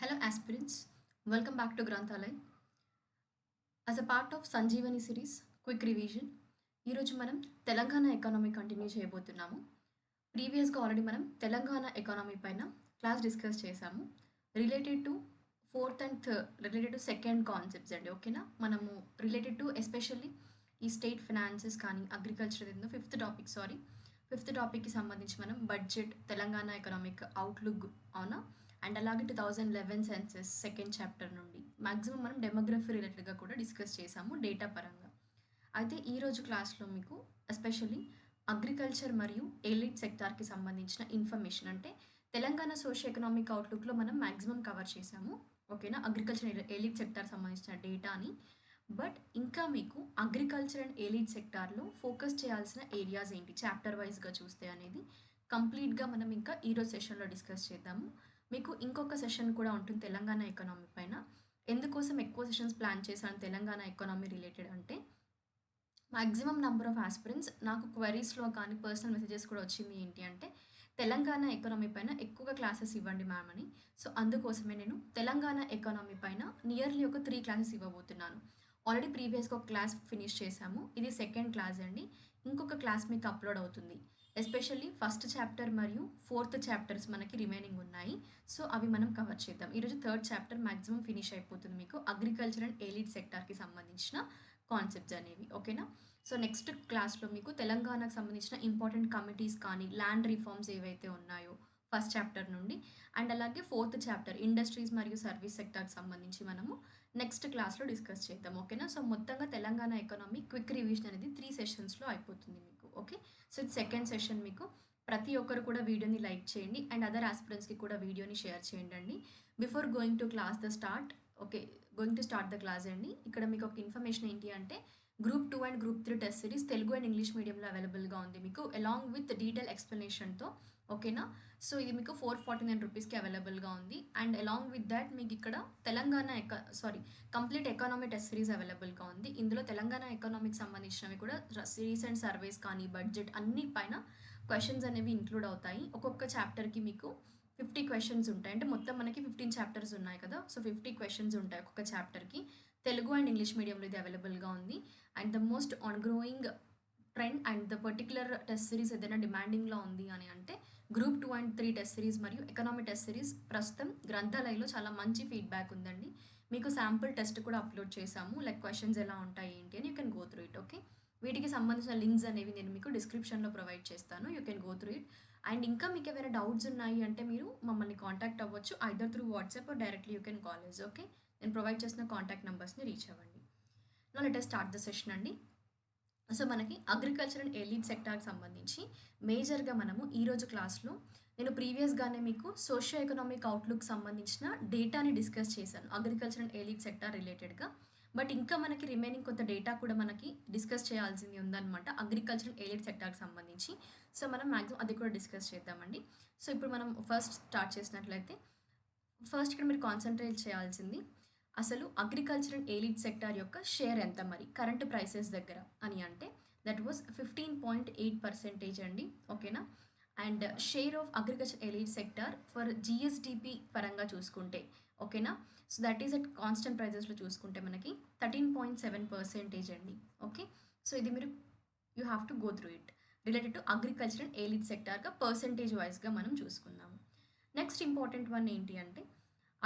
Hello, aspirants. Welcome back to Granthalay. As a part of Sanjeevani series, quick revision. ఈరోజు మనం Telangana economy continue చేయబోతున్నాము. ప్రీవియస్గా already మనం Telangana economy పైన క్లాస్ డిస్కస్ చేసాము. Related to fourth and related to second concepts అండి. ఓకేనా, మనము రిలేటెడ్ టు ఎస్పెషల్లీ ఈ స్టేట్ ఫినాన్సెస్ కానీ అగ్రికల్చర్ ఏందో ఫిఫ్త్ టాపిక్కి సంబంధించి మనం బడ్జెట్, తెలంగాణ ఎకనామిక్ అవుట్లుక్ అవునా, అండ్ అలాగే 2011 సెన్సెస్ సెకండ్ చాప్టర్ నుండి మ్యాక్సిమం మనం డెమోగ్రఫీ రిలేటెడ్గా కూడా డిస్కస్ చేసాము డేటా పరంగా. అయితే ఈరోజు క్లాస్లో మీకు ఎస్పెషల్లీ అగ్రికల్చర్ మరియు ఎలిట్ సెక్టార్కి సంబంధించిన ఇన్ఫర్మేషన్, అంటే తెలంగాణ సోషియో ఎకనామిక్ అవుట్లుక్లో మనం మ్యాక్సిమం కవర్ చేసాము. ఓకేనా, అగ్రికల్చర్ ఎలిట్ సెక్టార్ సంబంధించిన డేటాని. బట్ ఇంకా మీకు అగ్రికల్చర్ అండ్ ఎలిట్ సెక్టార్లో ఫోకస్ చేయాల్సిన ఏరియాస్ ఏంటి చాప్టర్ వైజ్గా చూస్తే అనేది కంప్లీట్గా మనం ఇంకా ఈరోజు సెషన్లో డిస్కస్ చేద్దాము. మీకు ఇంకొక సెషన్ కూడా ఉంటుంది తెలంగాణ ఎకనామీ పైన. ఎందుకోసం ఎక్కువ సెషన్స్ ప్లాన్ చేశాను తెలంగాణ ఎకనామీ రిలేటెడ్ అంటే, మ్యాక్సిమం నెంబర్ ఆఫ్ ఆస్పిరెంట్స్ నాకు క్వరీస్లో కానీ పర్సనల్ మెసేజెస్ కూడా వచ్చింది ఏంటి అంటే, తెలంగాణ ఎకనామీ పైన ఎక్కువగా క్లాసెస్ ఇవ్వండి మ్యామ్ అని. సో అందుకోసమే నేను తెలంగాణ ఎకనామీ పైన నియర్లీ ఒక 3 క్లాసెస్ ఇవ్వబోతున్నాను. ఆల్రెడీ ప్రీవియస్గా ఒక క్లాస్ ఫినిష్ చేశాము, ఇది సెకండ్ క్లాస్ అండి. ఇంకొక క్లాస్ మీకు అప్లోడ్ అవుతుంది. ఎస్పెషల్లీ ఫస్ట్ చాప్టర్ మరియు ఫోర్త్ చాప్టర్స్ మనకి రిమైనింగ్ ఉన్నాయి. సో అవి మనం కవర్ చేద్దాం. ఈరోజు థర్డ్ చాప్టర్ మ్యాక్సిమం ఫినిష్ అయిపోతుంది మీకు అగ్రికల్చర్ అండ్ ఎలిట్ సెక్టార్కి సంబంధించిన కాన్సెప్ట్స్ అనేవి. ఓకేనా, సో నెక్స్ట్ క్లాస్లో మీకు తెలంగాణకు సంబంధించిన ఇంపార్టెంట్ కమిటీస్ కానీ ల్యాండ్ రిఫార్మ్స్ ఏవైతే ఉన్నాయో ఫస్ట్ చాప్టర్ నుండి, అండ్ అలాగే ఫోర్త్ చాప్టర్ ఇండస్ట్రీస్ మరియు సర్వీస్ సెక్టార్కి సంబంధించి మనము నెక్స్ట్ క్లాస్లో డిస్కస్ చేద్దాం. ఓకేనా, సో మొత్తంగా తెలంగాణ ఎకనామీ క్విక్ రివిజన్ అనేది 3 సెషన్స్లో అయిపోతుంది మీకు. ఓకే, సో ఇది సెకండ్ సెషన్. మీకు ప్రతి ఒక్కరు కూడా వీడియోని లైక్ చేయండి అండ్ అదర్ ఆస్పిరెంట్స్కి కూడా వీడియోని షేర్ చేయండి. Before going to class the start, going to start the class అండి. ఇక్కడ మీకు ఒక ఇన్ఫర్మేషన్ ఏంటి అంటే, group 2 and group 3 test series Telugu and English మీడియంలో అవైలబుల్గా ఉంది మీకు, అలాంగ్ విత్ డీటెయిల్ ఎక్స్ప్లెనేషన్తో. ఓకేనా, సో ఇది మీకు 449 రూపీస్కి అవైలబుల్గా ఉంది. అండ్ అలాంగ్ విత్ దాట్ మీకు ఇక్కడ Telangana complete economy test series అవైలబుల్గా ఉంది. ఇందులో తెలంగాణ ఎకనామిక్ సంబంధించినవి కూడా రీసెంట్ సర్వేస్ కానీ బడ్జెట్ అన్ని పైన క్వశ్చన్స్ అనేవి ఇంక్లూడ్ అవుతాయి. ఒక్కొక్క చాప్టర్కి మీకు 50 క్వశ్చన్స్ ఉంటాయి. అంటే మొత్తం మనకి 15 చాప్టర్స్ ఉన్నాయి కదా, సో 50 క్వశ్చన్స్ ఉంటాయి ఒక్కొక్క చాప్టర్కి. తెలుగు అండ్ ఇంగ్లీష్ మీడియంలో ఇది అవైలబుల్గా ఉంది. And the most on growing trend and the particular test series ఏదైనా డిమాండింగ్లో ఉంది అని అంటే గ్రూప్ 2 అండ్ 3 టెస్ట్ సిరీస్ మరియు ఎకనామీ టెస్ట్ సిరీస్ ప్రస్తుతం గ్రంథాలయంలో చాలా మంచి ఫీడ్బ్యాక్ ఉందండి. మీకు శాంపుల్ టెస్ట్ కూడా అప్లోడ్ చేశాము, లైక్ క్వశ్చన్స్ ఎలా ఉంటాయి ఏంటి అని. You can go through it. Okay, వీటికి సంబంధించిన లింక్స్ అనేవి నేను మీకు డిస్క్రిప్షన్లో ప్రొవైడ్ చేస్తాను. You can go through it. And ఇంకా మీకు ఏమైనా డౌట్స్ ఉన్నాయి అంటే మీరు మమ్మల్ని కాంటాక్ట్ అవ్వచ్చు, either through WhatsApp or directly you can call us. Okay, నేను ప్రొవైడ్ చేసిన కాంటాక్ట్ నెంబర్స్ని రీచ్ అవ్వండి. Now let us start the session అండి. సో మనకి అగ్రికల్చర్ అండ్ ఎలిట్ సెక్టార్కి సంబంధించి మేజర్గా మనము ఈరోజు క్లాస్లో నేను ప్రీవియస్గానే మీకు సోషియో ఎకనామిక్ అవుట్లుక్ సంబంధించిన డేటాని డిస్కస్ చేశాను అగ్రికల్చర్ అండ్ ఎలిట్ సెక్టార్ రిలేటెడ్గా. బట్ ఇంకా మనకి రిమైనింగ్ కొంత డేటా కూడా మనకి డిస్కస్ చేయాల్సింది ఉందన్నమాట అగ్రికల్చర్ అండ్ ఎలిట్ సెక్టార్కి సంబంధించి. సో మనం మ్యాక్సిమం అది కూడా డిస్కస్ చేద్దామండి. సో ఇప్పుడు మనం ఫస్ట్ స్టార్ట్ చేసినట్లయితే, ఫస్ట్ ఇక్కడ మీరు కాన్సన్ట్రేట్ చేయాల్సింది అసలు అగ్రికల్చర్ అండ్ ఎలిట్ సెక్టార్ యొక్క షేర్ ఎంత మరి కరెంట్ ప్రైసెస్ దగ్గర అని అంటే, దట్ వాస్ 15.8% అండి. ఓకేనా, and share of agriculture allied sector for GSDP పరంగా చూసుకుంటే, ఓకేనా, so that is at constant ప్రైజెస్లో చూసుకుంటే మనకి 13.7% అండి. ఓకే, సో ఇది మీరు you have to go through it related to agriculture and allied సెక్టార్గా పర్సంటేజ్ వైజ్గా మనం చూసుకుందాము. నెక్స్ట్ ఇంపార్టెంట్ వన్ ఏంటి అంటే,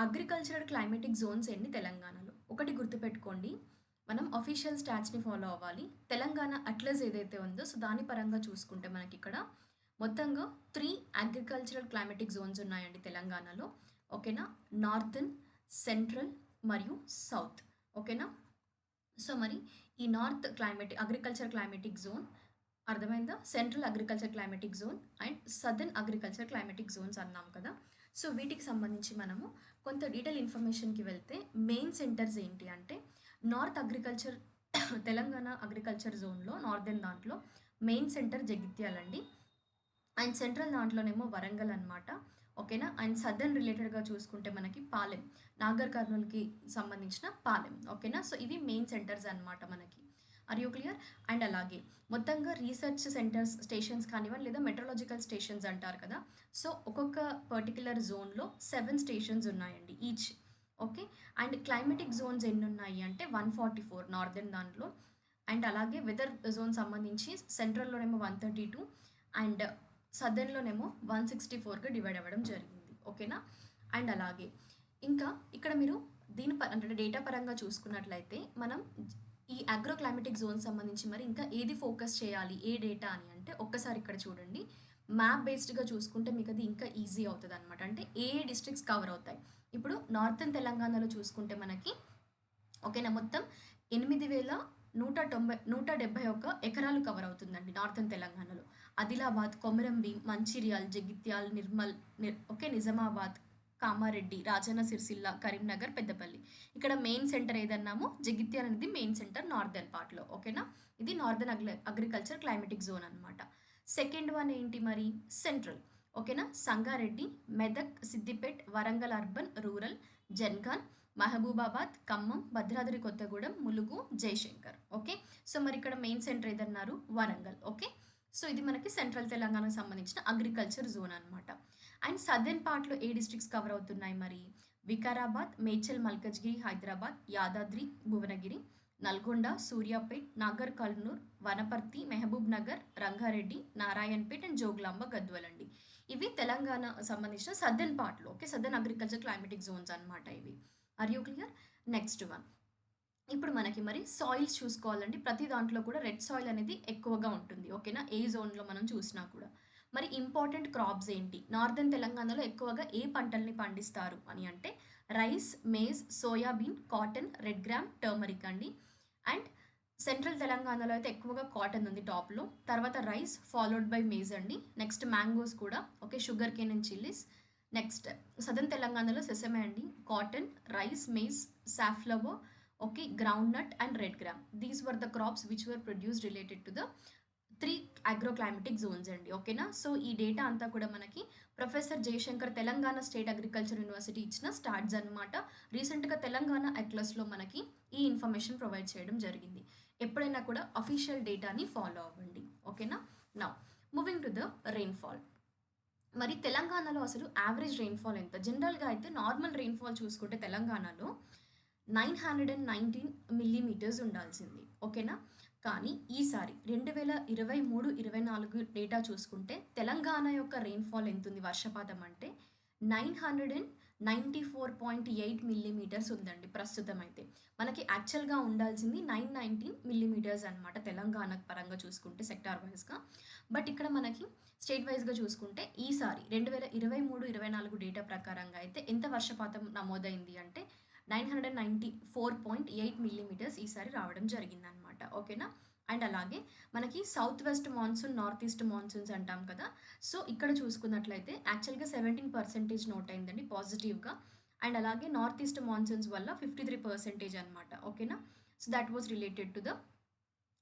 అగ్రికల్చరల్ క్లైమేటిక్ జోన్స్ ఎన్ని తెలంగాణలో. ఒకటి గుర్తుపెట్టుకోండి, మనం అఫీషియల్ స్టాట్స్ని ఫాలో అవ్వాలి. తెలంగాణ అట్లస్ ఏదైతే ఉందో సో దాని పరంగా చూసుకుంటే మనకి ఇక్కడ మొత్తంగా 3 అగ్రికల్చరల్ క్లైమేటిక్ జోన్స్ ఉన్నాయండి తెలంగాణలో. ఓకేనా, నార్థన్, సెంట్రల్ మరియు సౌత్. ఓకేనా, సో మరి ఈ నార్త్ అగ్రికల్చర్ క్లైమేటిక్ జోన్ అర్థమైందా, central agriculture climatic zone and southern agriculture climatic zones అన్నాం కదా. సో వీటికి సంబంధించి మనము కొంత డీటెయిల్ ఇన్ఫర్మేషన్కి వెళ్తే మెయిన్ సెంటర్స్ ఏంటి అంటే, నార్త్ అగ్రికల్చర్ తెలంగాణ అగ్రికల్చర్ జోన్లో నార్దర్న్ దాంట్లో మెయిన్ సెంటర్ జగిత్యాలండి. అండ్ సెంట్రల్ దాంట్లోనేమో వరంగల్ అనమాట. ఓకేనా, అండ్ సదర్న్ రిలేటెడ్గా చూసుకుంటే మనకి పాలెం, నాగర్ కర్నూల్కి సంబంధించిన పాలెం. ఓకేనా, సో ఇవి మెయిన్ సెంటర్స్ అనమాట మనకి. Are you clear? అండ్ అలాగే మొత్తంగా రీసెర్చ్ సెంటర్స్ స్టేషన్స్ కానివ్వండి లేదా మెట్రలాజికల్ స్టేషన్స్ అంటారు కదా. సో ఒక్కొక్క పర్టిక్యులర్ జోన్లో 7 స్టేషన్స్ ఉన్నాయండి each. Okay. And climatic zones ఎన్ని ఉన్నాయి అంటే 144 నార్దర్న్ దాంట్లో. అండ్ అలాగే వెదర్ జోన్ సంబంధించి సెంట్రల్లోనేమో 132 అండ్ సదర్న్లోనేమో 164గా డివైడ్ అవ్వడం జరిగింది. ఓకేనా? అండ్ అలాగే ఇంకా ఇక్కడ మీరు అంటే డేటా పరంగా చూసుకున్నట్లయితే మనం ఈ అగ్రో క్లైమేటిక్ జోన్ సంబంధించి మరి ఇంకా ఏది ఫోకస్ చేయాలి ఏ డేటా అని అంటే ఒక్కసారి ఇక్కడ చూడండి. మ్యాప్ బేస్డ్గా చూసుకుంటే మీకు అది ఇంకా ఈజీ అవుతుంది అనమాట. అంటే ఏ డిస్ట్రిక్ట్స్ కవర్ అవుతాయి. ఇప్పుడు నార్థన్ తెలంగాణలో చూసుకుంటే మనకి ఓకేనా మొత్తం 8,171 ఎకరాలు కవర్ అవుతుందండి నార్థన్ తెలంగాణలో. ఆదిలాబాద్, కొమరంభీం, మంచిర్యాల్, జగిత్యాల్, నిర్మల్, ఓకే, నిజామాబాద్, కామారెడ్డి, రాజన్న సిరిసిల్ల, కరీంనగర్, పెద్దపల్లి. ఇక్కడ మెయిన్ సెంటర్ ఏదన్నామో జగిత్యాల్ అనేది మెయిన్ సెంటర్ నార్దర్న్ పార్ట్లో. ఓకేనా? ఇది నార్దర్న్ అగ్రికల్చర్ క్లైమేటిక్ జోన్ అనమాట. సెకండ్ వన్ ఏంటి మరి? సెంట్రల్. ఓకేనా? Sangareddy, Medak, Siddipet, Warangal urban, rural, Jangaon, Mahabubabad, Khammam, Bhadradri Kothagudem, Mulugu, Jayashankar. Okay. So మరి ఇక్కడ మెయిన్ సెంటర్ ఏదన్నారు? వరంగల్. ఓకే. సో ఇది మనకి సెంట్రల్ తెలంగాణకు సంబంధించిన అగ్రికల్చర్ జోన్ అనమాట. అండ్ సదర్న్ పార్ట్లో ఏ డిస్ట్రిక్ట్స్ కవర్ అవుతున్నాయి మరి? Vikarabad, Medchal Malkajgiri Hyderabad, Yadadri Bhuvanagiri, Nalgonda, Suryapet, Nagarkurnool, Wanaparthy, Mahabubnagar, Rangareddy, Narayanpet and Jogulamba Gadwal అండి. ఇవి తెలంగాణ సంబంధించిన సదర్న్ పార్ట్లో. Okay, southern agriculture climatic zones అనమాట ఇవి. Are you clear? Next one. ఇప్పుడు మనకి మరి సాయిల్స్ చూసుకోవాలండి. ప్రతి దాంట్లో కూడా రెడ్ సాయిల్ అనేది ఎక్కువగా ఉంటుంది. ఓకేనా? ఏ జోన్లో మనం చూసినా కూడా. మరి ఇంపార్టెంట్ క్రాప్స్ ఏంటి? నార్దర్న్ తెలంగాణలో ఎక్కువగా ఏ పంటల్ని పండిస్తారు అని అంటే rice, maize, soybean, cotton, red gram, turmeric అండి. అండ్ సెంట్రల్ తెలంగాణలో అయితే ఎక్కువగా కాటన్ ఉంది టాప్లో, తర్వాత రైస్ ఫాలోడ్ బై మేజ్ అండి. నెక్స్ట్ మ్యాంగోస్ కూడా, okay, sugarcane and chillies. Next southern తెలంగాణలో సెసమే అండి, cotton, rice, maize, safflower, okay, groundnut and red gram. These were the crops which were produce related to the 3 agroclimatic zones అండి. ఓకేనా? So ఈ data అంతా కూడా మనకి professor Jayashankar Telangana state agriculture university ఇచ్చిన stats అనమాట. రీసెంట్గా తెలంగాణ అట్లస్లో మనకి ఈ ఇన్ఫర్మేషన్ ప్రొవైడ్ చేయడం జరిగింది. ఎప్పుడైనా కూడా అఫీషియల్ డేటాని ఫాలో అవ్వండి. ఓకేనా? Now moving to the rainfall. మరి తెలంగాణలో అసలు యావరేజ్ రెయిన్ఫాల్ ఎంత? జనరల్గా అయితే నార్మల్ రెయిన్ఫాల్ చూసుకుంటే తెలంగాణలో 919 మిల్లీమీటర్స్ ఉండాల్సింది. ఓకేనా? కానీ ఈసారి 2023-24 డేటా చూసుకుంటే తెలంగాణ యొక్క రెయిన్ఫాల్ ఎంత ఉంది వర్షపాతం అంటే 994.8 మిల్లీమీటర్స్ ఉందండి ప్రస్తుతం అయితే. మనకి యాక్చువల్గా ఉండాల్సింది 919 మిల్లీమీటర్స్ అనమాట తెలంగాణ పరంగా చూసుకుంటే సెక్టార్ వైజ్గా. బట్ ఇక్కడ మనకి స్టేట్ వైజ్గా చూసుకుంటే ఈసారి 2023-24 డేటా ప్రకారంగా అయితే ఎంత వర్షపాతం నమోదైంది అంటే 994.8 మిల్లీమీటర్స్ ఈసారి రావడం జరిగిందనమాట. ఓకేనా? అండ్ అలాగే మనకి south west monsoon, north east monsoons అంటాం కదా. సో ఇక్కడ చూసుకున్నట్లయితే యాక్చువల్గా 17% నోట్ అయిందండి పాజిటివ్గా. అండ్ అలాగే నార్త్ ఈస్ట్ మాన్సూన్స్ వల్ల 53% అనమాట. ఓకేనా? So that was related to the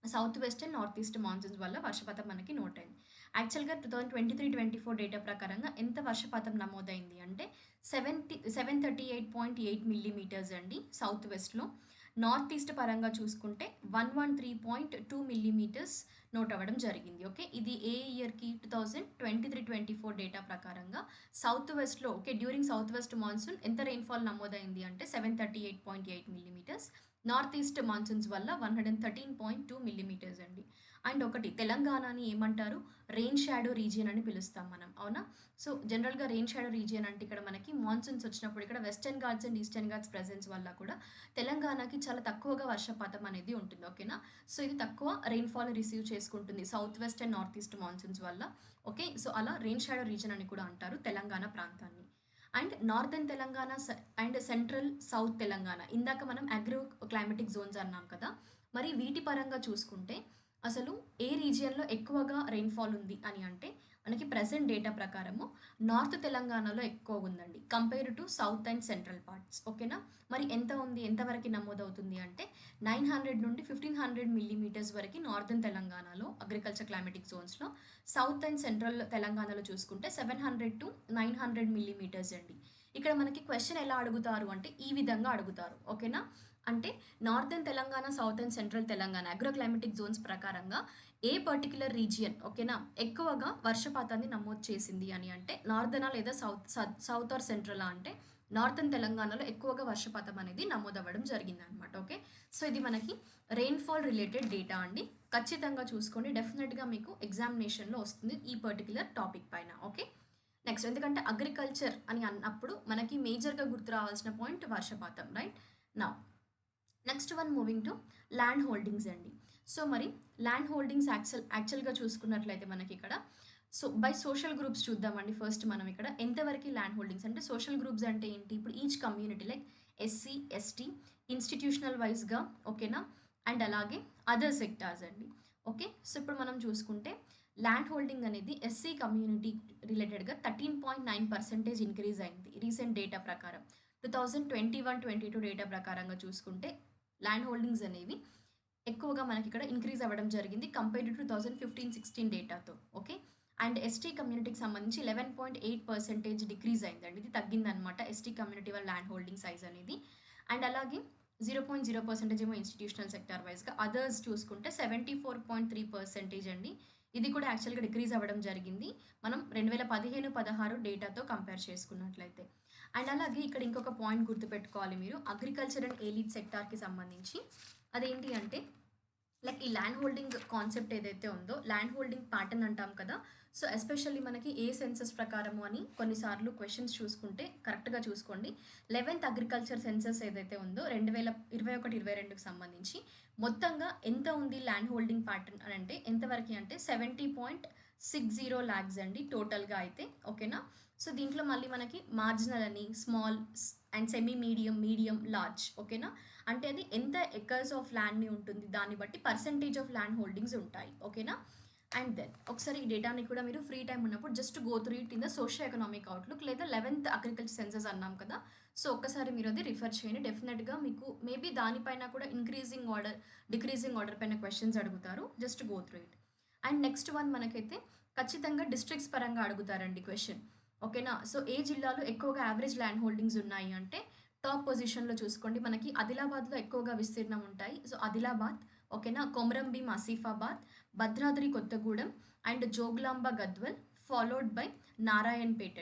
south west and north east monsoons వల్ల వర్షపాతం మనకి నోట్ అయింది. యాక్చువల్గా 2023-24 డేటా ప్రకారంగా ఎంత వర్షపాతం నమోదైంది అంటే 738.8 మిల్లీమీటర్స్ అండి సౌత్ వెస్ట్లో. నార్త్ ఈస్ట్ పరంగా చూసుకుంటే 113.2 మిల్లీమీటర్స్ నోట్ అవ్వడం జరిగింది. ఓకే, ఇది ఏ ఇయర్కి? 2023-24 డేటా ప్రకారంగా సౌత్ వెస్ట్లో, okay, during south west monsoon ఎంత రెయిన్ఫాల్ నమోదైంది అంటే 738.8 మిల్లీమీటర్స్. నార్త్ ఈస్ట్ మాన్సూన్స్ వల్ల 113.2 మిల్లీమీటర్స్ అండి. అండ్ ఒకటి తెలంగాణని ఏమంటారు? రెయిన్ షాడో రీజియన్ అని పిలుస్తాం మనం, అవునా? సో జనరల్గా రెయిన్ షాడో రీజియన్ అంటే ఇక్కడ మనకి మాన్సూన్స్ వచ్చినప్పుడు ఇక్కడ western Ghats and eastern Ghats presence వల్ల కూడా తెలంగాణకి చాలా తక్కువగా వర్షపాతం అనేది ఉంటుంది. ఓకేనా? సో ఇది తక్కువ రెయిన్ఫాల్ రిసీవ్ చేసుకుంటుంది south west and north east monsoons వల్ల. ఓకే, సో అలా రెయిన్ షాడో రీజియన్ అని కూడా అంటారు తెలంగాణ ప్రాంతాన్ని. And northern Telangana and central south Telangana ఇందాక మనం అగ్రో క్లైమేటిక్ జోన్స్ అన్నాం కదా. మరి వీటి పరంగా చూసుకుంటే అసలు ఏ రీజియన్లో ఎక్కువగా రెయిన్ఫాల్ ఉంది అని అంటే మనకి ప్రెజెంట్ డేటా ప్రకారము నార్త్ తెలంగాణలో ఎక్కువ ఉందండి compare to south and central parts. ఓకేనా? మరి ఎంత ఉంది, ఎంతవరకు నమోదవుతుంది అంటే 900 నుండి 1500 మిల్లీమీటర్స్ వరకు నార్థన్ తెలంగాణలో అగ్రికల్చర్ క్లైమాటిక్ జోన్స్లో, సౌత్ అండ్ సెంట్రల్ తెలంగాణలో చూసుకుంటే 700 టు 900 మిల్లీమీటర్స్ అండి. ఇక్కడ మనకి క్వశ్చన్ ఎలా అడుగుతారు అంటే ఈ విధంగా అడుగుతారు. ఓకేనా? అంటే northern Telangana, south and central Telangana agroclimatic zones ప్రకారంగా ఏ పర్టిక్యులర్ రీజియన్ ఓకేనా ఎక్కువగా వర్షపాతాన్ని నమోదు చేసింది అని అంటే నార్దనా లేదా సౌత్ ఆర్ సెంట్రల్ అంటే నార్థన్ తెలంగాణలో ఎక్కువగా వర్షపాతం అనేది నమోదవ్వడం జరిగింది అనమాట. ఓకే, సో ఇది మనకి రెయిన్ఫాల్ రిలేటెడ్ డేటా అండి. ఖచ్చితంగా చూసుకోండి, డెఫినెట్గా మీకు ఎగ్జామినేషన్లో వస్తుంది ఈ పర్టిక్యులర్ టాపిక్ పైన. ఓకే, నెక్స్ట్ ఎందుకంటే అగ్రికల్చర్ అని అన్నప్పుడు మనకి మేజర్గా గుర్తు రావాల్సిన పాయింట్ వర్షపాతం, రైట్? నా next one moving to land holdings అండి. సో మరి ల్యాండ్ హోల్డింగ్స్ యాక్చువల్గా చూసుకున్నట్లయితే మనకి ఇక్కడ సో బై సోషల్ గ్రూప్స్ చూద్దామండి. ఫస్ట్ మనం ఇక్కడ ఎంతవరకు ల్యాండ్ హోల్డింగ్స్ అంటే సోషల్ గ్రూప్స్ అంటే ఏంటి, ఇప్పుడు each community like SC, ST, institutional వైజ్గా ఓకేనా, అండ్ అలాగే అదర్ సెక్టార్స్ అండి. ఓకే, సో ఇప్పుడు మనం చూసుకుంటే ల్యాండ్ హోల్డింగ్ అనేది ఎస్సీ కమ్యూనిటీ రిలేటెడ్గా 13.9% ఇంక్రీజ్ అయింది రీసెంట్ డేటా ప్రకారం. 2021-22 డేటా ప్రకారంగా చూసుకుంటే ల్యాండ్ హోల్డింగ్స్ అనేవి ఎక్కువగా మనకి ఇక్కడ ఇంక్రీజ్ అవ్వడం జరిగింది కంపేర్డ్ టు 2015-16 డేటాతో. ఓకే, అండ్ ఎస్టీ కమ్యూనిటీకి సంబంధించి 11.8% డిక్రీజ్ అయిందండి. ఇది తగ్గిందనమాట ఎస్టీ కమ్యూనిటీ వాళ్ళ ల్యాండ్ హోల్డింగ్ సైజ్ అనేది. అండ్ అలాగే 0.0% ఏమో ఇన్స్టిట్యూషనల్ సెక్టార్ వైజ్గా, అదర్స్ చూసుకుంటే 74.3% అండి. ఇది కూడా యాక్చువల్గా డిక్రీజ్ అవ్వడం జరిగింది మనం 2015-16 డేటాతో కంపేర్ చేసుకున్నట్లయితే. అండ్ అలాగే ఇక్కడ ఇంకొక పాయింట్ గుర్తుపెట్టుకోవాలి మీరు అగ్రికల్చర్ అండ్ ఎలీట్ సెక్టార్కి సంబంధించి. అదేంటి అంటే లైక్ ఈ ల్యాండ్ హోల్డింగ్ కాన్సెప్ట్ ఏదైతే ఉందో ల్యాండ్ హోల్డింగ్ ప్యాటర్న్ అంటాం కదా. సో ఎస్పెషల్లీ మనకి ఏ సెన్సస్ ప్రకారము అని కొన్నిసార్లు క్వశ్చన్స్ చూసుకుంటే కరెక్ట్గా చూసుకోండి. 11th అగ్రికల్చర్ సెన్సస్ ఏదైతే ఉందో 2021-22కి సంబంధించి మొత్తంగా ఎంత ఉంది ల్యాండ్ హోల్డింగ్ ప్యాటర్న్ అని అంటే ఎంతవరకు అంటే 70.60 lakhs అండి టోటల్గా అయితే. ఓకేనా, సో దీంట్లో మళ్ళీ మనకి మార్జినల్ అని small and semi medium large. ఓకేనా, అంటే అది ఎంత ఎకర్స్ ఆఫ్ ల్యాండ్ని ఉంటుంది దాన్ని బట్టి పర్సెంటేజ్ ఆఫ్ ల్యాండ్ హోల్డింగ్స్ ఉంటాయి. ఓకేనా, అండ్ దెన్ ఒకసారి ఈ డేటాని కూడా మీరు ఫ్రీ టైం ఉన్నప్పుడు just go through it in the socio economic outlook లేదా 11th అగ్రికల్చర్ సెన్సస్ అన్నాం కదా. సో ఒక్కసారి మీరు అది రిఫర్ చేయండి, డెఫినెట్గా మీకు మేబీ దానిపైన కూడా ఇంక్రీజింగ్ ఆర్డర్ డిక్రీజింగ్ ఆర్డర్ పైన క్వశ్చన్స్ అడుగుతారు, just go through it. And next one మనకైతే ఖచ్చితంగా డిస్ట్రిక్ట్స్ పరంగా అడుగుతారండి క్వశ్చన్. ఓకేనా, సో ఏ జిల్లాలో ఎక్కువగా యావరేజ్ ల్యాండ్ హోల్డింగ్స్ ఉన్నాయి అంటే టాప్ పొజిషన్లో చూసుకోండి మనకి ఆదిలాబాద్లో ఎక్కువగా విస్తీర్ణం ఉంటాయి. సో ఆదిలాబాద్, ఓకేనా, Komaram Bheem Asifabad, Bhadradri Kothagudem and Jogulamba Gadwal, followed by Narayanpet.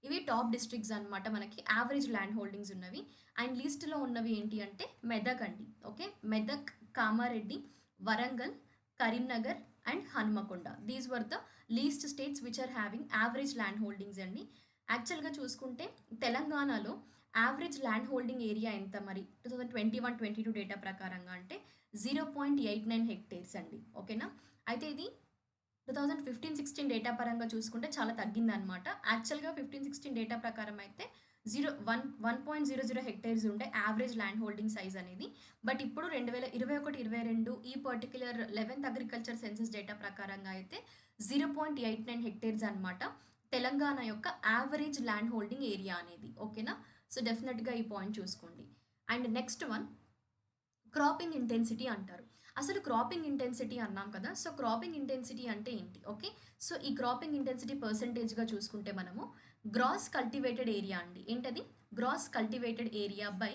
ఇవి టాప్ డిస్ట్రిక్ట్స్ అనమాట మనకి యావరేజ్ ల్యాండ్ హోల్డింగ్స్ ఉన్నవి. అండ్ లీస్ట్లో ఉన్నవి ఏంటి అంటే మెదక్ అండి. Okay, Medak, Kamareddy, Warangal, Karimnagar and Hanamkonda. These were the least states which are having average land holdings అండి. యాక్చువల్గా చూసుకుంటే తెలంగాణలో యావరేజ్ ల్యాండ్ హోల్డింగ్ ఏరియా ఎంత మరి 2021-22 డేటా ప్రకారంగా అంటే 0.89 hectares అండి. ఓకేనా, అయితే ఇది 2015-16 డేటా పరంగా చూసుకుంటే చాలా తగ్గిందనమాట. యాక్చువల్గా 15-16 డేటా ప్రకారం అయితే 1.00 hectares ఉండే యావరేజ్ ల్యాండ్ హోల్డింగ్ సైజ్ అనేది. బట్ ఇప్పుడు 2021-22 ఈ particular 11th agriculture census data ప్రకారంగా అయితే 0.89 hectares అనమాట తెలంగాణ యొక్క యావరేజ్ ల్యాండ్ హోల్డింగ్ ఏరియా అనేది. ఓకేనా, సో డెఫినెట్గా ఈ పాయింట్ చూసుకోండి. And next one cropping intensity అంటారు. అసలు క్రాపింగ్ ఇంటెన్సిటీ అన్నాం కదా, సో క్రాపింగ్ ఇంటెన్సిటీ అంటే ఏంటి? ఓకే, సో ఈ క్రాపింగ్ ఇంటెన్సిటీ పర్సంటేజ్గా చూసుకుంటే మనము గ్రాస్ కల్టివేటెడ్ ఏరియా అండి. ఏంటది? Gross cultivated area by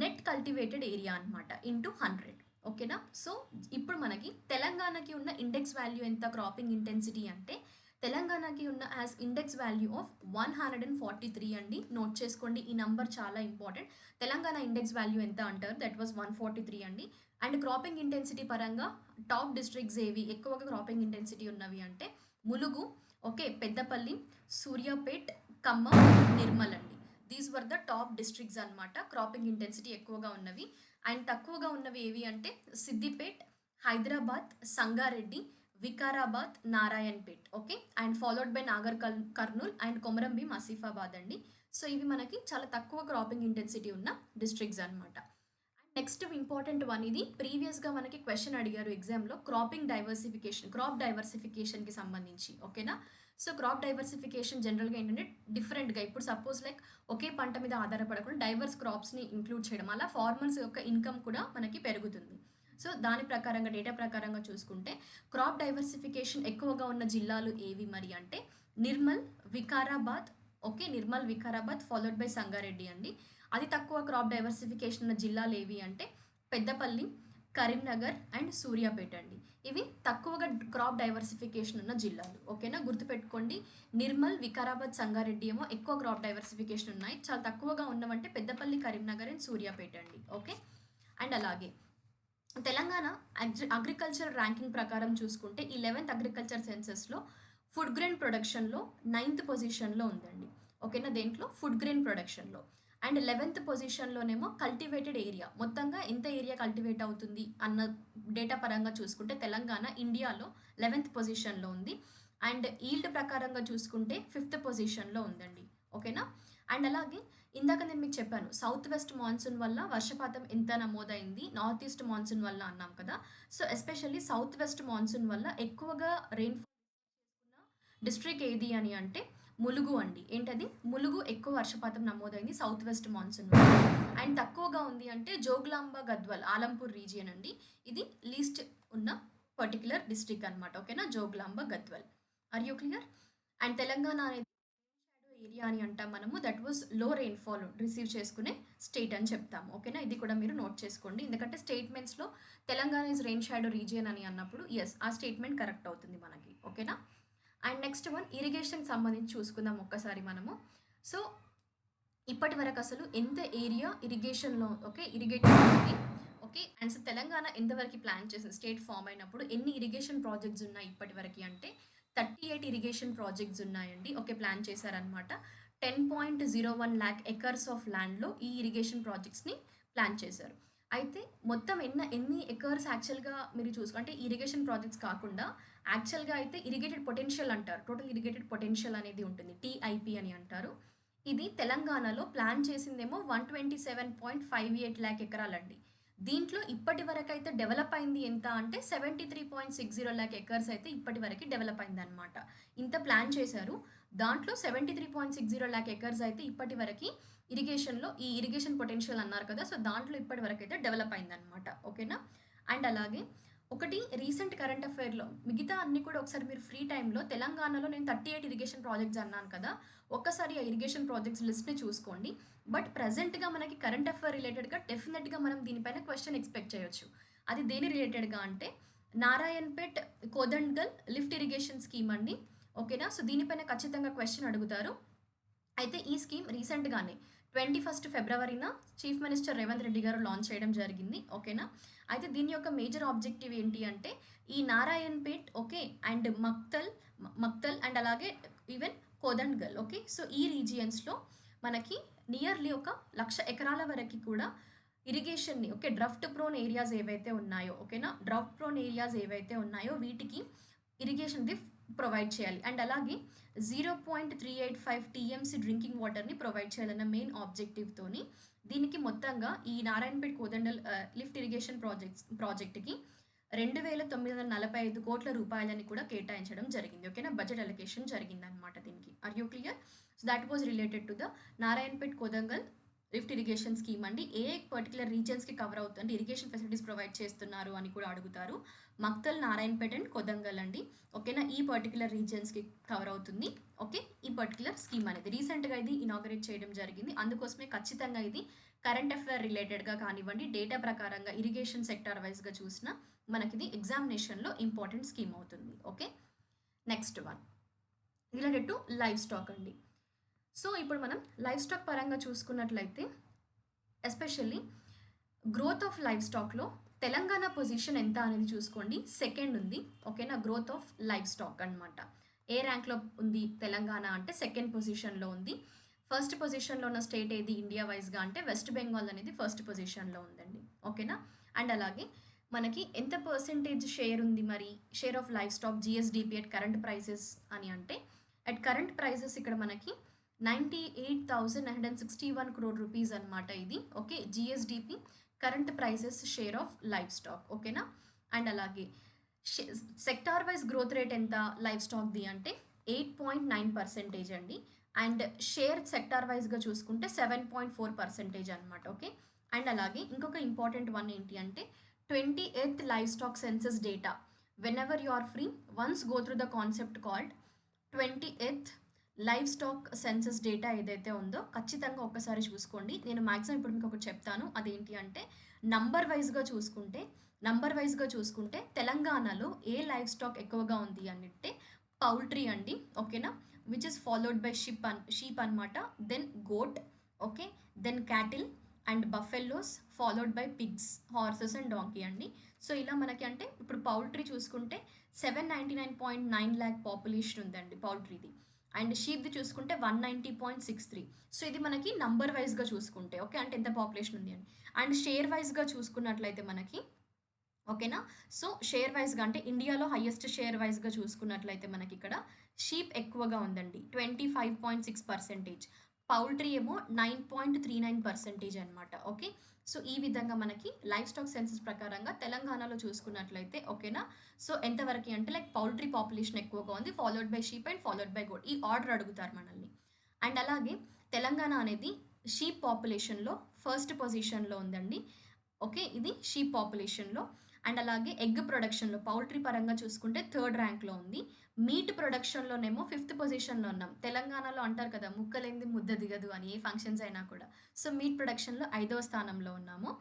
net cultivated area అనమాట ఇంటూ 100. ఓకేనా, సో ఇప్పుడు మనకి తెలంగాణకి ఉన్న ఇండెక్స్ వాల్యూ ఎంత క్రాపింగ్ ఇంటెన్సిటీ అంటే తెలంగాణకి ఉన్న యాజ్ ఇండెక్స్ వాల్యూ ఆఫ్ 143 అండి. నోట్ చేసుకోండి, ఈ నంబర్ చాలా ఇంపార్టెంట్. తెలంగాణ ఇండెక్స్ వాల్యూ ఎంత అంటారు, దట్ వాజ్ 143 అండి. అండ్ క్రాపింగ్ ఇంటెన్సిటీ పరంగా టాప్ డిస్ట్రిక్ట్స్ ఏవి ఎక్కువగా క్రాపింగ్ ఇంటెన్సిటీ ఉన్నవి అంటే ములుగు, ఓకే, పెద్దపల్లి, సూర్యాపేట్, ఖమ్మం, నిర్మల్ అండి. These were the top districts అనమాట క్రాపింగ్ ఇంటెన్సిటీ ఎక్కువగా ఉన్నవి. అండ్ తక్కువగా ఉన్నవి ఏవి అంటే Siddipet, Hyderabad, Sangareddy, Vikarabad, Narayanpet. Okay, and followed by Nagar Kurnool and Komaram Bheem Asifabad అండి. సో ఇవి మనకి చాలా తక్కువ క్రాపింగ్ ఇంటెన్సిటీ ఉన్న డిస్ట్రిక్ట్స్ అనమాట. అండ్ నెక్స్ట్ ఇంపార్టెంట్ వన్ ఇది ప్రీవియస్‌గా మనకి క్వెషన్ అడిగారు ఎగ్జామ్‌లో క్రాప్ డైవర్సిఫికేషన్‌కి సంబంధించి. ఓకేనా? సో, క్రాప్ డైవర్సిఫికేషన్ జనరల్‌గా ఏంటంటే డిఫరెంట్‌గా ఇప్పుడు సపోజ్ లైక్ ఒకే పంట మీద ఆధారపడకుండా డైవర్స్ క్రాప్స్‌ని ఇంక్లూడ్ చేయడం. అలా ఫార్మర్స్ యొక్క ఇన్‌కమ్ కూడా మనకి పెరుగుతుంది. సో, దాని ప్రకారంగా డేటా ప్రకారంగా చూసుకుంటే క్రాప్ డైవర్సిఫికేషన్ ఎక్కువగా ఉన్న జిల్లాలు ఏవి మరి అంటే Nirmal, Vikarabad, okay. Nirmal, Vikarabad followed by Sangareddy అండి. అతి తక్కువ క్రాప్ డైవర్సిఫికేషన్ ఉన్న జిల్లాలు ఏవి అంటే పెద్దపల్లి, కరీంనగర్ అండ్ సూర్యాపేట అండి. ఇవి తక్కువగా క్రాప్ డైవర్సిఫికేషన్ ఉన్న జిల్లాలు. ఓకేనా? గుర్తుపెట్టుకోండి. నిర్మల్, వికారాబాద్, సంగారెడ్డి ఏమో ఎక్కువ క్రాప్ డైవర్సిఫికేషన్ ఉన్నాయి. చాలా తక్కువగా ఉన్నవంటే పెద్దపల్లి, కరీంనగర్ అండ్ సూర్యాపేట అండి. ఓకే. అండ్ అలాగే తెలంగాణ అగ్రికల్చర్ ర్యాంకింగ్ ప్రకారం చూసుకుంటే ఈ 11th అగ్రికల్చర్ సెన్సస్‌లో ఫుడ్ గ్రెయిన్ ప్రొడక్షన్‌లో 9th పొజిషన్‌లో ఉందండి. ఓకేనా? దేంట్లో ఫుడ్ గ్రెయిన్ ప్రొడక్షన్‌లో. అండ్ 11th పొజిషన్‌లోనేమో కల్టివేటెడ్ ఏరియా. మొత్తంగా ఎంత ఏరియా కల్టివేట్ అవుతుంది అన్న డేటా పరంగా చూసుకుంటే తెలంగాణ ఇండియాలో 11th పొజిషన్‌లో ఉంది. అండ్ ఈల్డ్ ప్రకారంగా చూసుకుంటే 5th పొజిషన్‌లో ఉందండి. ఓకేనా? అండ్ అలాగే ఇందాక నేను మీకు చెప్పాను. సౌత్ వెస్ట్ మాన్సూన్ వల్ల వర్షపాతం ఎంత నమోదైంది. నార్త్ ఈస్ట్ మాన్సూన్ వల్ల అన్నాం కదా! So, especially south west monsoon వల్ల ఎక్కువగా రెయిన్‌ఫాల్ చేసుకున్న డిస్ట్రిక్ట్ ఏది అని అంటే ములుగు అండి. ఏంటది? ములుగు ఎక్కువ వర్షపాతం నమోదైంది సౌత్ వెస్ట్ మాన్సూన్ వల్ల. అండ్ తక్కువగా ఉంది అంటే జోగులాంబ గద్వాల్, ఆలంపూర్ రీజియన్ అండి. ఇది లీస్ట్ ఉన్న పర్టిక్యులర్ డిస్ట్రిక్ట్ అనమాట. ఓకేనా? Jogulamba Gadwal. Are you clear? And Telangana అనేది ఏరియా అని అంటాం మనము. That was low rainfall receive చేసుకునే స్టేట్ అని చెప్తాము. ఓకేనా? ఇది కూడా మీరు నోట్ చేసుకోండి. ఎందుకంటే స్టేట్మెంట్స్‌లో Telangana is rain shadow region అని అన్నప్పుడు యెస్ ఆ స్టేట్మెంట్ కరెక్ట్ అవుతుంది మనకి. ఓకేనా? అండ్ నెక్స్ట్ వన్ ఇరిగేషన్‌కి సంబంధించి చూసుకుందాం ఒక్కసారి మనము. సో, ఇప్పటివరకు అసలు ఎంత ఏరియా ఇరిగేషన్‌లో ఓకే. ఇరిగేటెడ్ ఉంది. ఓకే. అండ్ సో తెలంగాణ ఎంతవరకు ప్లాన్ చేసింది స్టేట్ ఫార్మ్ అయినప్పుడు ఎన్ని ఇరిగేషన్ ప్రాజెక్ట్స్ ఉన్నాయి ఇప్పటివరకి అంటే 38 ఇరిగేషన్ ప్రాజెక్ట్స్ ఉన్నాయండి. ఓకే. ప్లాన్ చేశారనమాట. 10.01 లాక్ ఎకర్స్ ఆఫ్ ల్యాండ్‌లో ఈ ఇరిగేషన్ ప్రాజెక్ట్స్‌ని ప్లాన్ చేశారు. అయితే మొత్తం ఎన్ని ఎకర్స్ యాక్చువల్‌గా మీరు అంటే ఇరిగేషన్ ప్రాజెక్ట్స్ కాకుండా యాక్చువల్‌గా అయితే ఇరిగేటెడ్ పొటెన్షియల్ అంటారు. టోటల్ ఇరిగేటెడ్ పొటెన్షియల్ అనేది ఉంటుంది. టీఐపీ అని అంటారు. ఇది తెలంగాణలో ప్లాన్ చేసిందేమో 127.58 లాక్ ఎకరాలండి. దీంట్లో ఇప్పటి వరకైతే డెవలప్ అయింది ఎంత అంటే 73.60 లాక్ ఎకర్స్ అయితే ఇప్పటి వరకి డెవలప్ అయిందనమాట. ఇంత ప్లాన్ చేశారు. దాంట్లో 73.60 లాక్ ఎకర్స్ అయితే ఇప్పటి వరకి ఇరిగేషన్‌లో ఈ ఇరిగేషన్ పొటెన్షియల్ అన్నారు కదా! సో, దాంట్లో ఇప్పటి వరకైతే డెవలప్ అయిందనమాట. ఓకేనా? అండ్ అలాగే ఒకటి రీసెంట్ కరెంట్ అఫైర్‌లో మిగతా అన్నీ కూడా ఒకసారి మీరు ఫ్రీ టైమ్‌లో తెలంగాణలో నేను 38 ఇరిగేషన్ ప్రాజెక్ట్స్ అన్నాను కదా! ఒక్కసారి ఆ ఇరిగేషన్ ప్రాజెక్ట్స్ లిస్ట్‌ని చూసుకోండి. బట్ ప్రెజెంట్‌గా మనకి కరెంట్ అఫైర్ రిలేటెడ్‌గా డెఫినెట్‌గా మనం దీనిపైన క్వెషన్ ఎక్స్‌పెక్ట్ చేయొచ్చు. అది దేని రిలేటెడ్‌గా అంటే నారాయణపేట్ కోదండల్ లిఫ్ట్ ఇరిగేషన్ స్కీమ్ అండి. ఓకేనా? సో, దీనిపైన ఖచ్చితంగా క్వెషన్ అడుగుతారు. అయితే ఈ స్కీమ్ రీసెంట్‌గానే 21 ఫిబ్రవరిన చీఫ్ మినిస్టర్ రేవంత్ రెడ్డి గారు లాంచ్ చేయడం జరిగింది. ఓకేనా? అయితే దీని యొక్క మేజర్ ఆబ్జెక్టివ్ ఏంటి అంటే ఈ Narayanpet okay. And Makthal and అలాగే ఈవెన్ కోదండ్‌గల్ ఓకే. సో, ఈ రీజియన్స్‌లో మనకి నియర్లీ ఒక 1,00,000 ఎకరాల వరకి కూడా ఇరిగేషన్‌ని ఓకే. డ్రఫ్ట్ ప్రోన్ ఏరియాస్ ఏవైతే ఉన్నాయో ఓకేనా? డ్రఫ్ట్ ప్రోన్ ఏరియాస్ ఏవైతే ఉన్నాయో వీటికి ఇరిగేషన్‌ది ప్రొవైడ్ చేయాలి. అండ్ అలాగే 0.385 టీఎంసీ డ్రింకింగ్ వాటర్‌ని ప్రొవైడ్ చేయాలన్న మెయిన్ ఆబ్జెక్టివ్‌తోని దీనికి మొత్తంగా ఈ నారాయణపేట్ కోదండల్ లిఫ్ట్ ఇరిగేషన్ ప్రాజెక్ట్‌కి 2,945 కోట్ల రూపాయలని కూడా కేటాయించడం జరిగింది. ఓకేనా? బడ్జెట్ అలొకేషన్ జరిగిందనమాట దీనికి. Are you clear? So, that was related to the Narayanpet Kodangal lift irrigation scheme అండి. ఏ పర్టిక్యులర్ రీజియన్స్‌కి కవర్ అవుతుంది ఇరిగేషన్ ఫెసిలిటీస్ ప్రొవైడ్ చేస్తున్నారు అని కూడా అడుగుతారు. మక్తల్, నారాయణపేట్ అండ్ కొదంగల్ అండి. ఓకేనా? ఈ పర్టిక్యులర్ రీజియన్స్‌కి కవర్ అవుతుంది. ఓకే. ఈ పర్టిక్యులర్ స్కీమ్ అనేది రీసెంట్‌గా ఇది ఇనాగరేట్ చేయడం జరిగింది. అందుకోసమే ఖచ్చితంగా ఇది కరెంట్ అఫైర్ రిలేటెడ్‌గా కానివ్వండి, డేటా ప్రకారంగా ఇరిగేషన్ సెక్టార్ వైస్‌గా చూసినా మనకిది ఎగ్జామినేషన్‌లో ఇంపార్టెంట్ స్కీమ్ అవుతుంది. Okay. Next one related to live stock అండి. సో, ఇప్పుడు మనం లైవ్ స్టాక్ పరంగా చూసుకున్నట్లయితే ఎస్పెషల్లీ గ్రోత్ ఆఫ్ లైవ్ స్టాక్‌లో తెలంగాణ పొజిషన్ ఎంత అనేది చూసుకోండి. సెకండ్ ఉంది. ఓకేనా? గ్రోత్ ఆఫ్ లైవ్ స్టాక్ అనమాట. ఏ ర్యాంక్‌లో ఉంది తెలంగాణ అంటే సెకండ్ పొజిషన్‌లో ఉంది. ఫస్ట్ పొజిషన్‌లో ఉన్న స్టేట్ ఏది ఇండియా వైస్‌గా అంటే వెస్ట్ బెంగాల్ అనేది ఫస్ట్ పొజిషన్‌లో ఉందండి. ఓకేనా? అండ్ అలాగే మనకి ఎంత పర్సెంటేజ్ షేర్ ఉంది మరి share of live stock GSDP at current prices అని అంటే అట్ కరెంట్ ప్రైసెస్ ఇక్కడ మనకి 98,961 crore రూపీస్ అనమాట ఇది. Okay. GSDP current prices share of live stock. ఓకేనా? అండ్ అలాగే సెక్టార్ వైజ్ గ్రోత్ రేట్ ఎంత లైవ్ స్టాక్ది అంటే 8.9% అండి. అండ్ షేర్ సెక్టార్ వైజ్గా చూసుకుంటే 7.4% అనమాట. ఓకే. అండ్ అలాగే ఇంకొక ఇంపార్టెంట్ వన్ ఏంటి అంటే 28th livestock census data. Whenever you are free, once go through the concept called 28th livestock census data ఏదైతే ఉందో ఖచ్చితంగా ఒక్కసారి చూసుకోండి. నేను మ్యాక్సిమం ఇప్పుడు మీకు ఒకటి చెప్తాను. అదేంటి అంటే నంబర్ వైజ్గా చూసుకుంటే తెలంగాణలో ఏ లైవ్ స్టాక్ ఎక్కువగా ఉంది అంటే పౌల్ట్రీ అండి. ఓకేనా? Which is followed by sheep అనమాట. Then goat. Okay. Then cattle and buffaloes followed by pigs, horses and donkey అండి. సో ఇలా మనకి అంటే ఇప్పుడు పౌల్ట్రీ చూసుకుంటే 799.9 ల్యాక్ పాపులేషన్ ఉందండి పౌల్ట్రీది. అండ్ షీప్ది చూసుకుంటే 190.63. సో ఇది మనకి నంబర్ వైజ్గా చూసుకుంటే, ఓకే, అంటే ఎంత పాపులేషన్ ఉంది అని. అండ్ షేర్ వైజ్గా చూసుకున్నట్లయితే మనకి, ఓకేనా, సో షేర్ వైజ్గా అంటే ఇండియాలో హైయెస్ట్ షేర్ వైజ్గా చూసుకున్నట్లయితే మనకి ఇక్కడ షీప్ ఎక్కువగా ఉందండి, 25.6%. పౌల్ట్రీ ఏమో 9.39% అనమాట. ఓకే. సో ఈ విధంగా మనకి లైవ్ స్టాక్ సెన్సస్ ప్రకారంగా తెలంగాణలో చూసుకున్నట్లయితే, ఓకేనా, సో ఎంతవరకు అంటే లైక్ పౌల్ట్రీ పాపులేషన్ ఎక్కువగా ఉంది, followed by sheep and followed by goat. ఈ ఆర్డర్ అడుగుతారు మనల్ని. అండ్ అలాగే తెలంగాణ అనేది షీప్ పాపులేషన్లో ఫస్ట్ పొజిషన్లో ఉందండి. ఓకే, ఇది షీప్ పాపులేషన్లో. అండ్ అలాగే ఎగ్ ప్రొడక్షన్లో పౌల్ట్రీ పరంగా చూసుకుంటే థర్డ్ ర్యాంక్లో ఉంది. మీట్ ప్రొడక్షన్లోనేమో 5th పొజిషన్లో ఉన్నాం. తెలంగాణలో అంటారు కదా, ముక్కలేంది ముద్ద దిగదు అని, ఏ ఫంక్షన్స్ అయినా కూడా. సో మీట్ ప్రొడక్షన్లో 5వ స్థానంలో ఉన్నాము.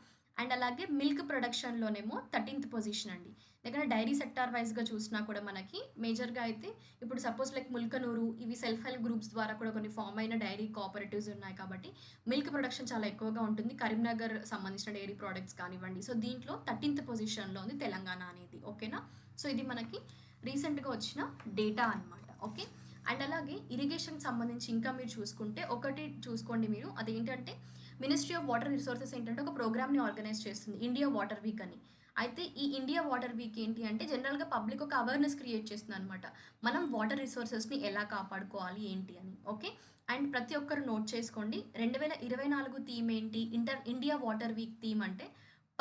అండ్ అలాగే మిల్క్ ప్రొడక్షన్లోనేమో 13th పొజిషన్ అండి. దగ్గర డైరీ సెక్టార్ వైజ్గా చూసినా కూడా మనకి మేజర్గా అయితే ఇప్పుడు సపోజ్ లైక్ ముల్కనూరు, ఇవి సెల్ఫ్ హెల్ప్ గ్రూప్స్ ద్వారా కూడా కొన్ని ఫామ్ అయిన డైరీ కోఆపరేటివ్స్ ఉన్నాయి కాబట్టి మిల్క్ ప్రొడక్షన్ చాలా ఎక్కువగా ఉంటుంది. కరీంనగర్ సంబంధించిన డైరీ ప్రోడక్ట్స్ కానివ్వండి. సో దీంట్లో 13th పొజిషన్లో ఉంది తెలంగాణ అనేది. ఓకేనా? సో ఇది మనకి రీసెంట్గా వచ్చిన డేటా అనమాట. ఓకే. అండ్ అలాగే ఇరిగేషన్కి సంబంధించి ఇంకా మీరు చూసుకుంటే ఒకటి చూసుకోండి మీరు, అదేంటంటే మినిస్ట్రీ ఆఫ్ వాటర్ రిసోర్సెస్ ఏంటంటే ఒక ప్రోగ్రామ్ని ఆర్గనైజ్ చేస్తుంది, ఇండియా వాటర్ వీక్ అని. అయితే ఈ ఇండియా వాటర్ వీక్ ఏంటి అంటే జనరల్గా పబ్లిక్ ఒక అవేర్నెస్ క్రియేట్ చేస్తుంది అనమాట, మనం వాటర్ రిసోర్సెస్ని ఎలా కాపాడుకోవాలి ఏంటి అని. ఓకే. అండ్ ప్రతి ఒక్కరు నోట్ చేసుకోండి, 2024 థీమ్ ఏంటి, ఇండియా వాటర్ వీక్ థీమ్ అంటే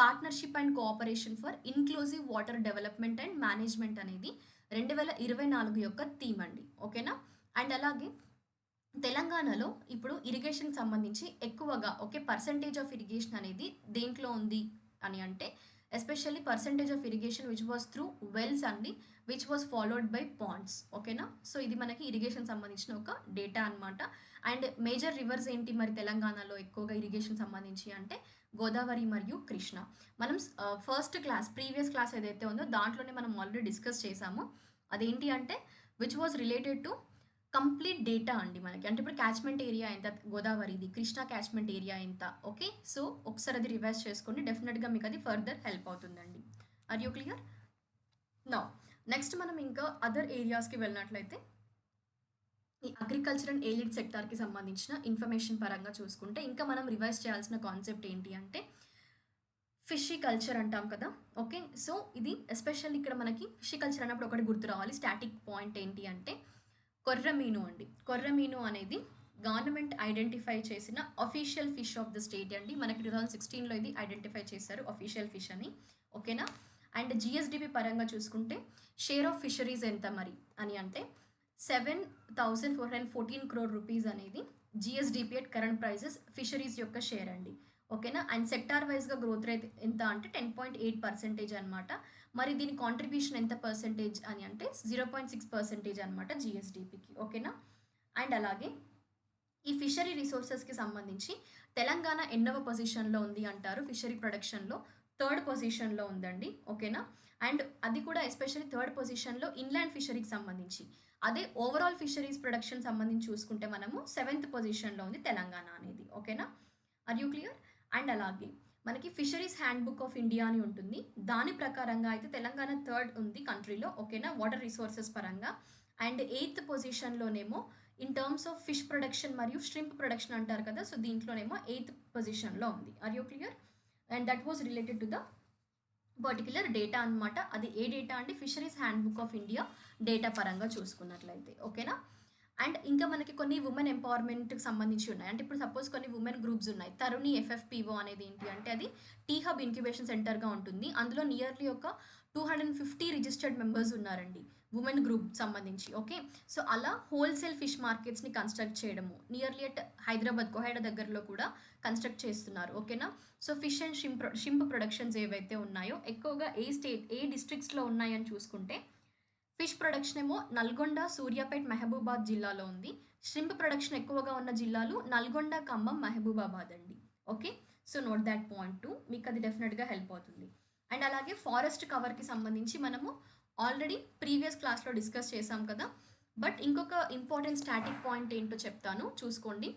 partnership and cooperation for inclusive water development and management అనేది 2024 యొక్క థీమ్ అండి. ఓకేనా? అండ్ అలాగే తెలంగాణలో ఇప్పుడు ఇరిగేషన్కి సంబంధించి ఎక్కువగా, ఓకే, పర్సంటేజ్ ఆఫ్ ఇరిగేషన్ అనేది దేంట్లో ఉంది అని అంటే especially percentage of irrigation which was through wells అండి, which was followed by ponds. ఓకేనా? సో ఇది మనకి ఇరిగేషన్ సంబంధించిన ఒక డేటా అనమాట. అండ్ మేజర్ రివర్స్ ఏంటి మరి తెలంగాణలో ఎక్కువగా ఇరిగేషన్ సంబంధించి అంటే గోదావరి మరియు కృష్ణ. మనం ప్రీవియస్ క్లాస్ ఏదైతే ఉందో దాంట్లోనే మనం ఆల్రెడీ డిస్కస్ చేసాము. అదేంటి అంటే which was related to complete data అండి మనకి. అంటే ఇప్పుడు క్యాచ్మెంట్ ఏరియా ఎంత గోదావరిది, కృష్ణా క్యాచ్మెంట్ ఏరియా ఎంత. ఓకే. సో ఒకసారి అది రివైజ్ చేసుకోండి, డెఫినెట్గా మీకు అది ఫర్దర్ హెల్ప్ అవుతుందండి. Are you clear? Now next మనం ఇంకా అదర్ ఏరియాస్కి వెళ్ళినట్లయితే ఈ అగ్రికల్చర్ అండ్ ఎయిడ్ సెక్టార్కి సంబంధించిన ఇన్ఫర్మేషన్ పరంగా చూసుకుంటే ఇంకా మనం రివైజ్ చేయాల్సిన కాన్సెప్ట్ ఏంటి అంటే ఫిషీ కల్చర్ అంటాం కదా. ఓకే. సో ఇది ఎస్పెషల్లీ ఇక్కడ మనకి ఫిషీ కల్చర్ అన్నప్పుడు ఒకటి గుర్తు రావాలి, స్టాటిక్ పాయింట్ ఏంటి అంటే కొర్రమీను అండి. కొర్రమీను అనేది గవర్నమెంట్ ఐడెంటిఫై చేసిన official fish of the state అండి. మనకి 2016లో ఇది ఐడెంటిఫై చేశారు అఫీషియల్ ఫిష్ అని. ఓకేనా? అండ్ జిఎస్డిపి పరంగా చూసుకుంటే షేర్ ఆఫ్ ఫిషరీస్ ఎంత మరి అని అంటే 7,414 crore రూపీస్ అనేది GSDP at current prices fisheries యొక్క షేర్ అండి. ఓకేనా? అండ్ సెక్టార్ వైజ్గా గ్రోత్ రేట్ ఎంత అంటే 10.8% అనమాట. మరి దీని కాంట్రిబ్యూషన్ ఎంత పర్సెంటేజ్ అని అంటే 0.6% అనమాట జిఎస్డిపికి. ఓకేనా? అండ్ అలాగే ఈ ఫిషరీ రిసోర్సెస్కి సంబంధించి తెలంగాణ ఎన్నవ పొజిషన్లో ఉంది అంటారు ఫిషరీ ప్రొడక్షన్లో? 3rd పొజిషన్లో ఉందండి. ఓకేనా? అండ్ అది కూడా ఎస్పెషల్లీ 3rd పొజిషన్లో ఇన్లాండ్ ఫిషరీకి సంబంధించి. అదే ఓవరాల్ ఫిషరీస్ ప్రొడక్షన్ సంబంధించి చూసుకుంటే మనము 7th పొజిషన్లో ఉంది తెలంగాణ అనేది. ఓకేనా? Are you clear? అండ్ అలాగే మనకి fisheries handbook of India అని ఉంటుంది, దాని ప్రకారంగా అయితే తెలంగాణ 3rd ఉంది కంట్రీలో. ఓకేనా? వాటర్ రిసోర్సెస్ పరంగా. అండ్ 8th పొజిషన్లోనేమో in terms of fish production మరియు స్ట్రింప్ ప్రొడక్షన్ అంటారు కదా, సో దీంట్లోనేమో 8th పొజిషన్లో ఉంది. Are you clear? And that was related to the particular data అనమాట. అది ఏ డేటా అంటే fisheries handbook of India data పరంగా చూసుకున్నట్లయితే. ఓకేనా? అండ్ ఇంకా మనకి కొన్ని వుమెన్ ఎంపవర్‌మెంట్‌కి సంబంధించి ఉన్నాయి. అంటే ఇప్పుడు సపోజ్ కొన్ని వుమెన్ గ్రూప్స్ ఉన్నాయి. తరుణి ఎఫ్ఎఫ్‌పిఓ అనేది ఏంటి అంటే అది టీ హబ్ ఇంక్యుబేషన్ సెంటర్‌గా ఉంటుంది. అందులో నియర్లీ ఒక 250 రిజిస్టర్డ్ మెంబర్స్ ఉన్నారండి. వుమెన్ గ్రూప్ సంబంధించి. ఓకే. సో, అలా హోల్‌సేల్ ఫిష్ మార్కెట్స్‌ని కన్‌స్ట్రక్ట్ చేయడము. నియర్లీ అట్ హైదరాబాద్ కోహెడ దగ్గరలో కూడా కన్‌స్ట్రక్ట్ చేస్తున్నారు. ఓకేనా. So, fish and shrimp productions ఏవైతే ఉన్నాయో ఎక్కువగా ఏ డిస్ట్రిక్ట్స్‌లో ఉన్నాయని చూసుకుంటే ఫిష్ ప్రొడక్షన్ ఏమో నల్గొండ, సూర్యాపేట్, మహబూబాద్ జిల్లాలో ఉంది. ష్రింప్ ప్రొడక్షన్ ఎక్కువగా ఉన్న జిల్లాలు నల్గొండ, ఖమ్మం, మహబూబాబాద్ అండి. Okay. So, note thought point two. మీకు అది డెఫినెట్‌గా హెల్ప్ అవుతుంది. అండ్ అలాగే ఫారెస్ట్ కవర్‌కి సంబంధించి మనము ఆల్రెడీ ప్రీవియస్ క్లాస్‌లో డిస్కస్ చేశాం కదా! బట్ ఇంకొక ఇంపార్టెంట్ స్టాటిక్ పాయింట్ ఏంటో చెప్తాను చూసుకోండి.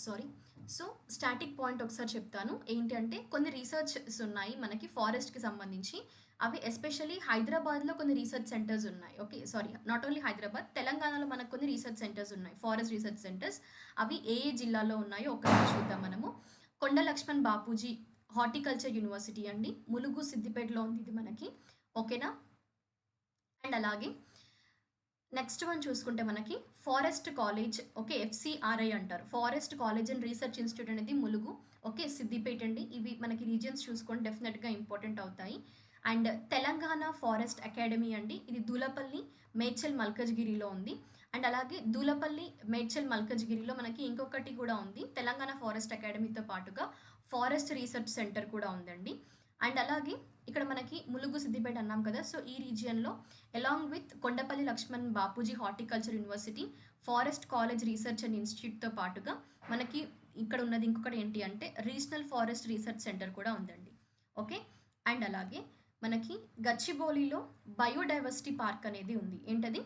సారీ. సో, స్టాటిక్ పాయింట్ ఒకసారి చెప్తాను. ఏంటి అంటే కొన్ని రీసెర్చెస్ ఉన్నాయి మనకి ఫారెస్ట్‌కి సంబంధించి. అవి ఎస్పెషల్లీ హైదరాబాద్‌లో కొన్ని రీసెర్చ్ సెంటర్స్ ఉన్నాయి. Okay. Sorry, not only Hyderabad, తెలంగాణలో మనకు కొన్ని రీసెర్చ్ సెంటర్స్ ఉన్నాయి. Forest research centres. అవి ఏ ఏ జిల్లాలో ఉన్నాయో ఒకసారి చూద్దాం మనము. కొండ లక్ష్మణ్ బాపూజీ హార్టికల్చర్ యూనివర్సిటీ అండి. ములుగు, సిద్దిపేటలో ఉంది ఇది మనకి. ఓకేనా. అండ్ అలాగే నెక్స్ట్ వన్ చూసుకుంటే మనకి ఫారెస్ట్ కాలేజ్. ఓకే. ఎఫ్సిఆర్ఐ అంటారు. Forest college and research institute అనేది ములుగు. ఓకే. సిద్దిపేట అండి. ఇవి మనకి రీజియన్స్ చూసుకొని డెఫినెట్‌గా ఇంపార్టెంట్ అవుతాయి. అండ్ తెలంగాణ ఫారెస్ట్ అకాడమీ అండి. ఇది దూలపల్లి, మేడ్చల్, మల్కజ్గిరిలో ఉంది. అండ్ అలాగే దూలపల్లి, మేడ్చల్, మల్కజ్గిరిలో మనకి ఇంకొకటి కూడా ఉంది. తెలంగాణ ఫారెస్ట్ అకాడమీతో పాటుగా ఫారెస్ట్ రీసెర్చ్ సెంటర్ కూడా ఉందండి. అండ్ అలాగే ఇక్కడ మనకి ములుగు, సిద్దిపేట అన్నాం కదా! సో, ఈ రీజియన్‌లో along with Kondapalli Laxman Bapuji horticulture university, forest college research and ఇన్‌స్టిట్యూట్‌తో పాటుగా మనకి ఇక్కడ ఉన్నది ఇంకొకటి ఏంటి అంటే రీజనల్ ఫారెస్ట్ రీసెర్చ్ సెంటర్ కూడా ఉందండి. ఓకే. అండ్ అలాగే మనకి గచ్చిబౌలిలో బయోడైవర్సిటీ పార్క్ అనేది ఉంది. ఏంటది?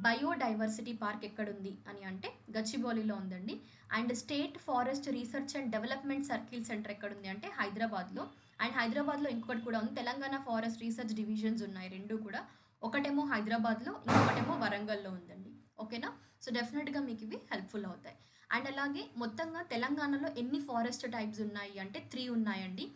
బయోడైవర్సిటీ పార్క్ ఎక్కడుంది అని అంటే గచ్చిబౌలిలో ఉందండి. And state forest research and development circle centre ఎక్కడుంది అంటే హైదరాబాద్‌లో. అండ్ హైదరాబాద్‌లో ఇంకొకటి కూడా ఉంది. తెలంగాణ ఫారెస్ట్ రీసెర్చ్ డివిజన్స్ ఉన్నాయి 2 కూడా. ఒకటేమో హైదరాబాద్‌లో, ఇంకొకటేమో వరంగల్‌లో ఉందండి. ఓకేనా. సో, డెఫినెట్‌గా మీకు ఇవి హెల్ప్‌ఫుల్ అవుతాయి. అండ్ అలాగే మొత్తంగా తెలంగాణలో ఎన్ని ఫారెస్ట్ టైప్స్ ఉన్నాయి అంటే 3 ఉన్నాయండి.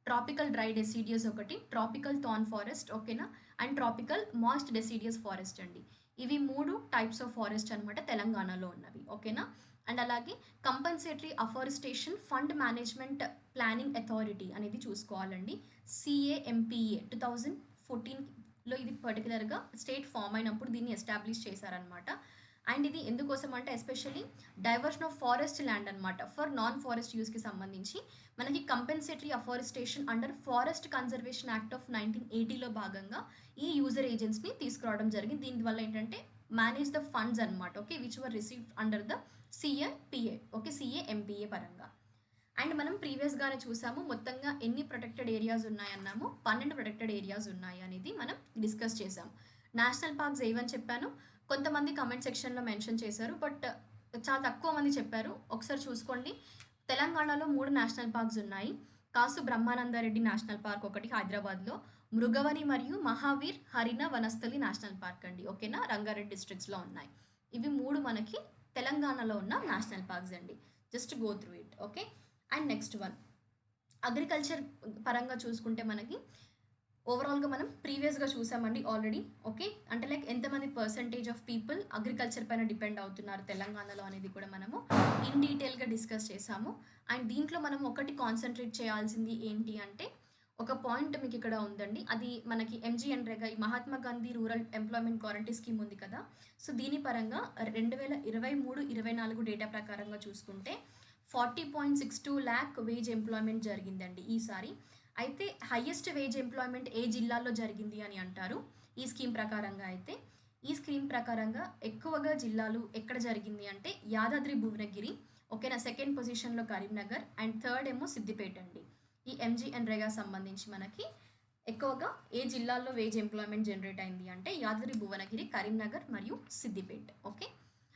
ట్రాపికల్ డ్రై డెసిడియస్ ఒకటి, ట్రాపికల్ థార్న్ ఫారెస్ట్. ఓకేనా. And tropical moist deciduous forest అండి. ఇవి 3 టైప్స్ ఆఫ్ ఫారెస్ట్ అనమాట తెలంగాణలో ఉన్నవి. ఓకేనా. అండ్ అలాగే compensatory afforestation fund management planning authority అనేది చూసుకోవాలండి. CAMPA 2014లో ఇది పర్టికులర్‌గా స్టేట్ ఫార్మ్ అయినప్పుడు దీన్ని ఎస్టాబ్లిష్ చేశారనమాట. అండ్ ఇది ఎందుకోసం అంటే especially diversion of forest land అనమాట. ఫర్ నాన్ ఫారెస్ట్ యూజ్‌కి సంబంధించి మనకి compensatory afforestation under forest conservation act of 1980లో భాగంగా ఈ యూజర్ ఏజెన్సీని తీసుకురావడం జరిగింది. దీనివల్ల ఏంటంటే మేనేజ్ ద ఫండ్స్ అనమాట. Okay. Which were received under the CAPA. Okay. CAMPA పరంగా. అండ్ మనం ప్రీవియస్‌గానే చూసాము. మొత్తంగా ఎన్ని ప్రొటెక్టెడ్ ఏరియాస్ ఉన్నాయన్నాము. 12 ప్రొటెక్టెడ్ ఏరియాస్ ఉన్నాయి అనేది మనం డిస్కస్ చేసాం. నేషనల్ పార్క్స్ ఏవని చెప్పాను. కొంతమంది కామెంట్ సెక్షన్‌లో మెన్షన్ చేశారు. బట్ చాలా తక్కువ మంది చెప్పారు. ఒకసారి చూసుకోండి. తెలంగాణలో 3 నేషనల్ పార్క్స్ ఉన్నాయి. కాసు బ్రహ్మానందరెడ్డి నేషనల్ పార్క్ ఒకటి హైదరాబాద్‌లో, మృగవని మరియు మహావీర్ హరిణ వనస్థలి నేషనల్ పార్క్ అండి. ఓకేనా. రంగారెడ్డి డిస్ట్రిక్ట్స్‌లో ఉన్నాయి. ఇవి 3 మనకి తెలంగాణలో ఉన్న నేషనల్ పార్క్స్ అండి. Just go through it. Okay. And next one agriculture పరంగా చూసుకుంటే మనకి ఓవరాల్‌గా మనం ప్రీవియస్‌గా చూసామండి ఆల్రెడీ. ఓకే. అంటే లైక్ ఎంతమంది పర్సెంటేజ్ ఆఫ్ పీపుల్ అగ్రికల్చర్ పైన డిపెండ్ అవుతున్నారు తెలంగాణలో అనేది కూడా మనము ఇన్ డీటెయిల్‌గా డిస్కస్ చేసాము. అండ్ దీంట్లో మనం ఒకటి కాన్సంట్రేట్ చేయాల్సింది ఏంటి అంటే ఒక పాయింట్ మీకు ఇక్కడ ఉందండి. అది మనకి MGNREGA ఈ Mahatma Gandhi rural employment guarantee scheme ఉంది కదా! సో, దీని పరంగా 2023, 24 డేటా ప్రకారంగా చూసుకుంటే 40.62 లాక్ వేజ్ ఎంప్లాయ్‌మెంట్ జరిగిందండి ఈసారి. అయితే హైయెస్ట్ వేజ్ ఎంప్లాయ్‌మెంట్ ఏ జిల్లాల్లో జరిగింది అని అంటారు. ఈ స్కీమ్ ప్రకారంగా అయితే. ఈ స్కీమ్ ప్రకారంగా ఎక్కువగా జిల్లాలు ఎక్కడ జరిగింది అంటే యాదాద్రి భువనగిరి. ఓకేనా. సెకండ్ పొజిషన్‌లో కరీంనగర్ అండ్ థర్డ్ ఏమో సిద్దిపేట అండి. ఈ MGNREGA సంబంధించి మనకి ఎక్కువగా ఏ జిల్లాల్లో వేజ్ ఎంప్లాయ్‌మెంట్ జనరేట్ అయింది అంటే యాదాద్రి భువనగిరి, కరీంనగర్ మరియు సిద్దిపేట. ఓకే.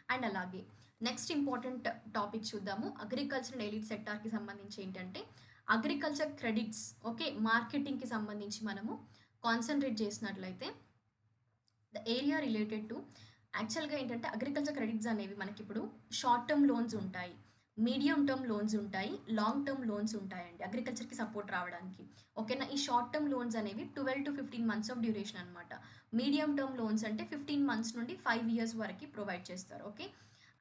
అండ్ అలాగే నెక్స్ట్ ఇంపార్టెంట్ టాపిక్ చూద్దాము. అగ్రికల్చర్ అండ్ ఎలీట్ సెక్టార్‌కి సంబంధించి ఏంటంటే అగ్రికల్చర్ క్రెడిట్స్. ఓకే. మార్కెటింగ్‌కి సంబంధించి మనము కాన్సంట్రేట్ చేసినట్లయితే ద ఏరియా రిలేటెడ్ టు యాక్చువల్‌గా ఏంటంటే అగ్రికల్చర్ క్రెడిట్స్ అనేవి మనకిప్పుడు షార్ట్ టర్మ్ లోన్స్ ఉంటాయి. మీడియం టర్మ్ లోన్స్ ఉంటాయి. లాంగ్ టర్మ్ లోన్స్ ఉంటాయండి అగ్రికల్చర్‌కి సపోర్ట్ రావడానికి. ఓకేనా. ఈ షార్ట్ టర్మ్ లోన్స్ అనేవి 12-15 మంత్స్ ఆఫ్ డ్యూరేషన్ అనమాట. మీడియం టర్మ్ లోన్స్ అంటే 15 మంత్స్ నుండి 5 ఇయర్స్ వరకు ప్రొవైడ్ చేస్తారు. Okay.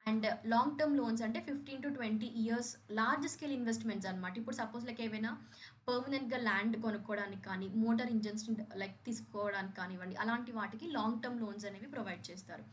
And long term loans అంటే 15-20 ఇయర్స్ లార్జ్ స్కేల్ ఇన్వెస్ట్మెంట్స్ అనమాట. ఇప్పుడు సపోజ్ లైక్ ఏవైనా పర్మనెంట్‌గా ల్యాండ్ కొనుక్కోవడానికి కానీ, మోటార్ ఇంజిన్స్ లైక్ తీసుకోవడానికి కానివ్వండి, అలాంటి వాటికి లాంగ్ టర్మ్ లోన్స్ అనేవి ప్రొవైడ్ చేస్తారు.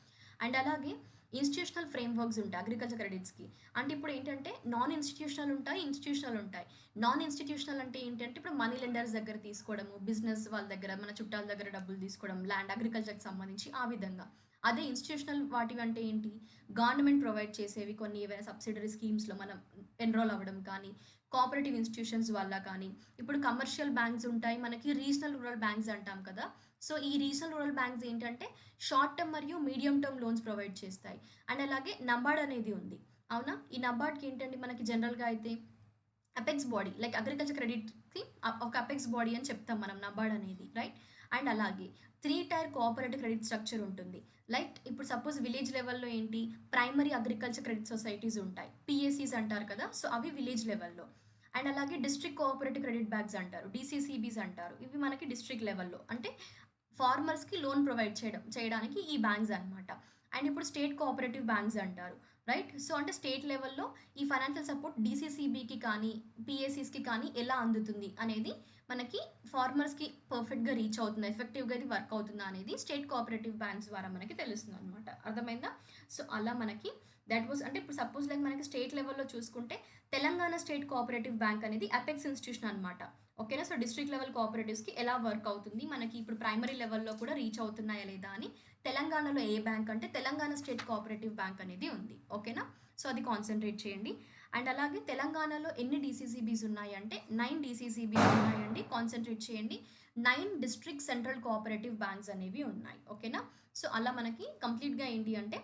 అండ్ అలాగే ఇన్‌స్టిట్యూషనల్ ఫ్రేమ్‌వర్క్స్ ఉంటాయి అగ్రికల్చర్ క్రెడిట్స్‌కి. అంటే ఇప్పుడు ఏంటంటే నాన్ ఇన్‌స్టిట్యూషనల్ ఉంటాయి, ఇన్‌స్టిట్యూషనల్ ఉంటాయి. నాన్ ఇన్‌స్టిట్యూషనల్ అంటే ఏంటంటే ఇప్పుడు మనీ లెండర్స్ దగ్గర తీసుకోవడము, బిజినెస్ వాళ్ళ దగ్గర, మన చుట్టాల దగ్గర డబ్బులు తీసుకోవడం, ల్యాండ్ అగ్రికల్చర్‌కి సంబంధించి ఆ విధంగా. అదే ఇన్‌స్టిట్యూషనల్ వాటివి అంటే ఏంటి? గవర్నమెంట్ ప్రొవైడ్ చేసేవి కొన్ని ఏవైనా సబ్సిడరీ స్కీమ్స్‌లో మనం ఎన్రోల్ అవ్వడం కానీ, కోఆపరేటివ్ ఇన్‌స్టిట్యూషన్స్ వల్ల కానీ, ఇప్పుడు కమర్షియల్ బ్యాంక్స్ ఉంటాయి. మనకి రీజనల్ రూరల్ బ్యాంక్స్ అంటాం కదా! సో, ఈ రీజనల్ రూరల్ బ్యాంక్స్ ఏంటంటే షార్ట్ టర్మ్ మరియు మీడియం టర్మ్ లోన్స్ ప్రొవైడ్ చేస్తాయి. అండ్ అలాగే నబార్డ్ అనేది ఉంది. అవునా? ఈ నబార్డ్‌కి ఏంటంటే మనకి జనరల్‌గా అయితే అపెక్స్ బాడీ లైక్ అగ్రికల్చర్ క్రెడిట్‌కి ఒక అపెక్స్ బాడీ అని చెప్తాం మనం నబార్డ్ అనేది. రైట్? అండ్ అలాగే 3 టైర్ కోఆపరేటివ్ క్రెడిట్ స్ట్రక్చర్ ఉంటుంది. లైక్ ఇప్పుడు సపోజ్ విలేజ్ లెవెల్‌లో ఏంటి ప్రైమరీ అగ్రికల్చర్ క్రెడిట్ సొసైటీస్ ఉంటాయి. పీఏసీస్ అంటారు కదా! సో, అవి విలేజ్ లెవెల్‌లో. అండ్ అలాగే డిస్ట్రిక్ట్ కోఆపరేటివ్ క్రెడిట్ బ్యాంక్స్ అంటారు. డీసీసీబీస్ అంటారు. ఇవి మనకి డిస్ట్రిక్ట్ లెవెల్‌లో. అంటే ఫార్మర్స్‌కి లోన్ ప్రొవైడ్ చేయడానికి ఈ బ్యాంక్స్ అనమాట. అండ్ ఇప్పుడు స్టేట్ కోఆపరేటివ్ బ్యాంక్స్ అంటారు. రైట్? సో, అంటే స్టేట్ లెవెల్‌లో ఈ ఫైనాన్షియల్ సపోర్ట్ డీసీసీబీకి కానీ, పీఏసీస్‌కి కానీ ఎలా అందుతుంది అనేది మనకి ఫార్మర్స్‌కి పర్ఫెక్ట్‌గా రీచ్ అవుతుందా? ఎఫెక్టివ్‌గా ఇది వర్క్ అవుతుందా? అనేది స్టేట్ కోఆపరేటివ్ బ్యాంక్స్ ద్వారా మనకి తెలుస్తుందనమాట. అర్థమైందా? సో, అలా మనకి దట్ వాస్ అంటే ఇప్పుడు సపోజ్ లైక్ మనకి స్టేట్ లెవెల్‌లో చూసుకుంటే తెలంగాణ స్టేట్ కోఆపరేటివ్ బ్యాంక్ అనేది అపెక్స్ ఇన్‌స్టిట్యూషన్ అనమాట. ఓకేనా? సో, డిస్ట్రిక్ట్ లెవెల్ కోఆపరేటివ్స్‌కి ఎలా వర్క్ అవుతుంది? మనకి ఇప్పుడు ప్రైమరీ లెవెల్‌లో కూడా రీచ్ అవుతున్నాయా లేదా అని తెలంగాణలో ఏ బ్యాంక్ అంటే తెలంగాణ స్టేట్ కోఆపరేటివ్ బ్యాంక్ అనేది ఉంది. ఓకేనా? సో, అది కాన్సంట్రేట్ చేయండి. అండ్ అలాగే తెలంగాణలో ఎన్ని డీసీసీబీస్ ఉన్నాయంటే 9 డీసీసీబీస్ ఉన్నాయండి. కాన్సంట్రేట్ చేయండి. 9 డిస్ట్రిక్ట్ సెంట్రల్ కోఆపరేటివ్ బ్యాంక్స్ అనేవి ఉన్నాయి. ఓకేనా? సో, అలా మనకి కంప్లీట్‌గా ఏంటి అంటే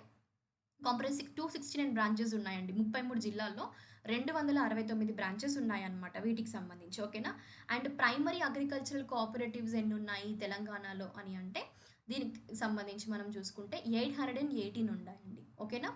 కాంప్రహెన్సివ్ 269 బ్రాంచెస్ ఉన్నాయండి. 33 జిల్లాల్లో 269 బ్రాంచెస్ ఉన్నాయన్నమాట వీటికి సంబంధించి. ఓకేనా? అండ్ ప్రైమరీ అగ్రికల్చరల్ కోఆపరేటివ్స్ ఎన్నున్నాయి తెలంగాణలో అని అంటే, దీనికి సంబంధించి మనం చూసుకుంటే 818 ఉన్నాయండి. ఓకేనా?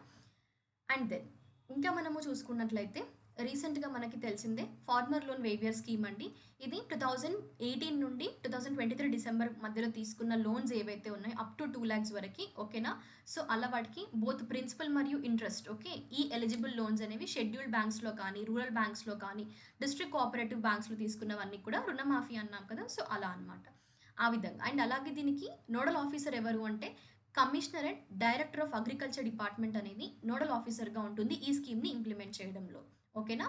అండ్ దెన్ ఇంకా మనము చూసుకున్నట్లయితే రీసెంట్‌గా మనకి తెలిసిందే ఫార్మర్ లోన్ వేవియర్ స్కీమ్ అండి. ఇది 2018 నుండి 2023 డిసెంబర్ మధ్యలో తీసుకున్న లోన్స్ ఏవైతే ఉన్నాయో అప్ టు 2,00,000 వరకి. ఓకేనా? సో, అలా వాటికి బోత్ ప్రిన్సిపల్ మరియు ఇంట్రెస్ట్ ఓకే. ఈ ఎలిజిబుల్ లోన్స్ అనేవి షెడ్యూల్డ్ బ్యాంక్స్‌లో కానీ, రూరల్ బ్యాంక్స్‌లో కానీ, డిస్ట్రిక్ట్ కోఆపరేటివ్ బ్యాంక్స్‌లో తీసుకున్నవన్నీ కూడా రుణమాఫీ అన్నాం కదా! సో, అలా అన్నమాట. ఆ విధంగా. అండ్ అలాగే దీనికి నోడల్ ఆఫీసర్ ఎవరు అంటే commissioner and director of agriculture department అనేది నోడల్ ఆఫీసర్‌గా ఉంటుంది ఈ స్కీమ్‌ని ఇంప్లిమెంట్ చేయడంలో. ఓకేనా?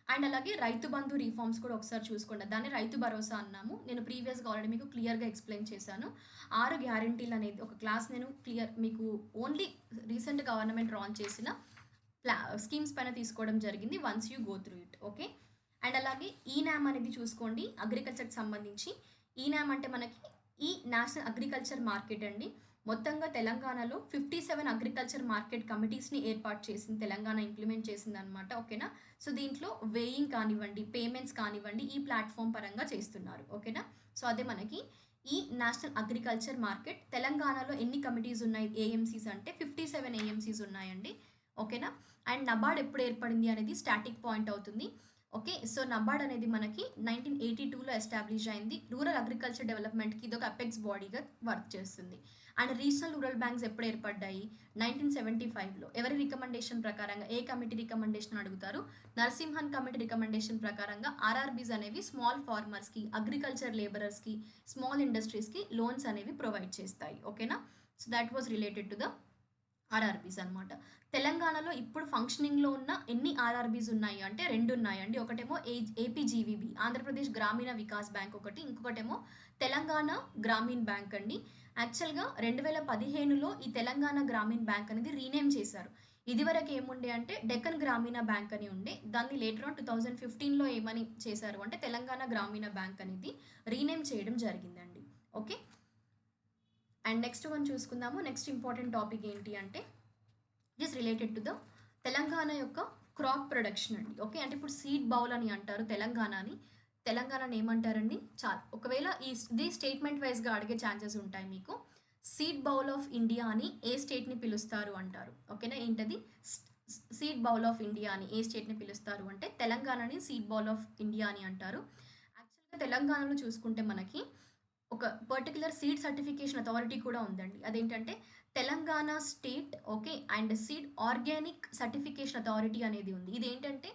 అండ్ అలాగే రైతు బంధు రిఫార్మ్స్ కూడా ఒకసారి చూసుకోండి. దాన్ని రైతు భరోసా అన్నాము. నేను ప్రీవియస్‌గా ఆల్రెడీ మీకు క్లియర్‌గా ఎక్స్‌ప్లెయిన్ చేశాను. 6 గ్యారంటీలు అనేది ఒక క్లాస్ నేను మీకు ఓన్లీ రీసెంట్ గవర్నమెంట్ లాంచ్ చేసిన స్కీమ్స్ పైన తీసుకోవడం జరిగింది. Once you go through it. Okay. And అలాగే ఈనామ్ అనేది చూసుకోండి అగ్రికల్చర్‌కి సంబంధించి. ఈనామ్ అంటే మనకి ఈ నేషనల్ అగ్రికల్చర్ మార్కెట్ అండి. మొత్తంగా తెలంగాణలో 57 అగ్రికల్చర్ మార్కెట్ కమిటీస్‌ని ఏర్పాటు చేసింది తెలంగాణ ఇంప్లిమెంట్ చేసిందనమాట. ఓకేనా? సో, దీంట్లో వేయింగ్ కానివ్వండి, పేమెంట్స్ కానివ్వండి ఈ ప్లాట్‌ఫామ్ పరంగా చేస్తున్నారు. ఓకేనా? సో, అదే మనకి ఈ నేషనల్ అగ్రికల్చర్ మార్కెట్ తెలంగాణలో ఎన్ని కమిటీస్ ఉన్నాయి ఏఎంసీస్ అంటే 57 ఏఎంసీస్ ఉన్నాయండి. ఓకేనా? అండ్ నబార్డ్ ఎప్పుడు ఏర్పడింది అనేది స్టాటిక్ పాయింట్ అవుతుంది. ఓకే. సో, నబార్డ్ అనేది మనకి 1982లో ఎస్టాబ్లిష్ అయింది. రూరల్ అగ్రికల్చర్ డెవలప్‌మెంట్‌కి ఇదొక అపెక్స్ బాడీగా వర్క్ చేస్తుంది. అండ్ రీజనల్ రూరల్ బ్యాంక్స్ ఎప్పుడు ఏర్పడ్డాయి? 1975లో. ఎవరి రికమెండేషన్ ప్రకారంగా? ఏ కమిటీ రికమెండేషన్ అడుగుతారు? నరసింహన్ కమిటీ రికమెండేషన్ ప్రకారంగా ఆర్ఆర్‌బీస్ అనేవి స్మాల్ ఫార్మర్స్‌కి, అగ్రికల్చర్ లేబరర్స్‌కి, స్మాల్ ఇండస్ట్రీస్‌కి లోన్స్ అనేవి ప్రొవైడ్ చేస్తాయి. ఓకేనా? So, thought was related to the RRBs అనమాట. తెలంగాణలో ఇప్పుడు ఫంక్షనింగ్‌లో ఉన్న ఎన్ని ఆర్ఆర్‌బీస్ ఉన్నాయి అంటే 2 ఉన్నాయండి. ఒకటేమో ఏపీజీవీబీ ఆంధ్రప్రదేశ్ గ్రామీణ వికాస్ బ్యాంక్ ఒకటి. ఇంకొకటేమో తెలంగాణ గ్రామీణ్ బ్యాంక్ అండి. యాక్చువల్‌గా 2015లో ఈ తెలంగాణ గ్రామీణ్ బ్యాంక్ అనేది రీనేమ్ చేశారు. ఇదివరకు ఏముండే అంటే డెక్కన్ గ్రామీణ బ్యాంక్ అని ఉండే. దాన్ని లేటర్ ఆన్ 2015లో ఏమని చేశారు అంటే తెలంగాణ గ్రామీణ బ్యాంక్ అనేది రీనేమ్ చేయడం జరిగిందండి. ఓకే. అండ్ నెక్స్ట్ వన్ చూసుకుందాము. నెక్స్ట్ ఇంపార్టెంట్ టాపిక్ ఏంటి అంటే it is related to the Telangana యొక్క క్రాప్ ప్రొడక్షన్ అండి. ఓకే. అంటే ఇప్పుడు సీడ్ బౌల్ అని అంటారు తెలంగాణని. తెలంగాణని ఏమంటారండి? ఒకవేళ ఇది స్టేట్మెంట్ వైస్‌గా అడిగే ఛాన్సెస్ ఉంటాయి మీకు. సీడ్ బౌల్ ఆఫ్ ఇండియా అని ఏ స్టేట్‌ని పిలుస్తారు అంటారు. ఓకేనా? ఏంటది? సీడ్ బౌల్ ఆఫ్ ఇండియా అని ఏ స్టేట్‌ని పిలుస్తారు అంటే తెలంగాణని సీడ్ బౌల్ ఆఫ్ ఇండియా అని అంటారు. యాక్చువల్‌గా తెలంగాణలో చూసుకుంటే మనకి ఒక పర్టిక్యులర్ సీడ్ సర్టిఫికేషన్ అథారిటీ కూడా ఉందండి. అదేంటంటే Telangana state okay. And seed organic certification authority అనేది ఉంది. ఇదేంటంటే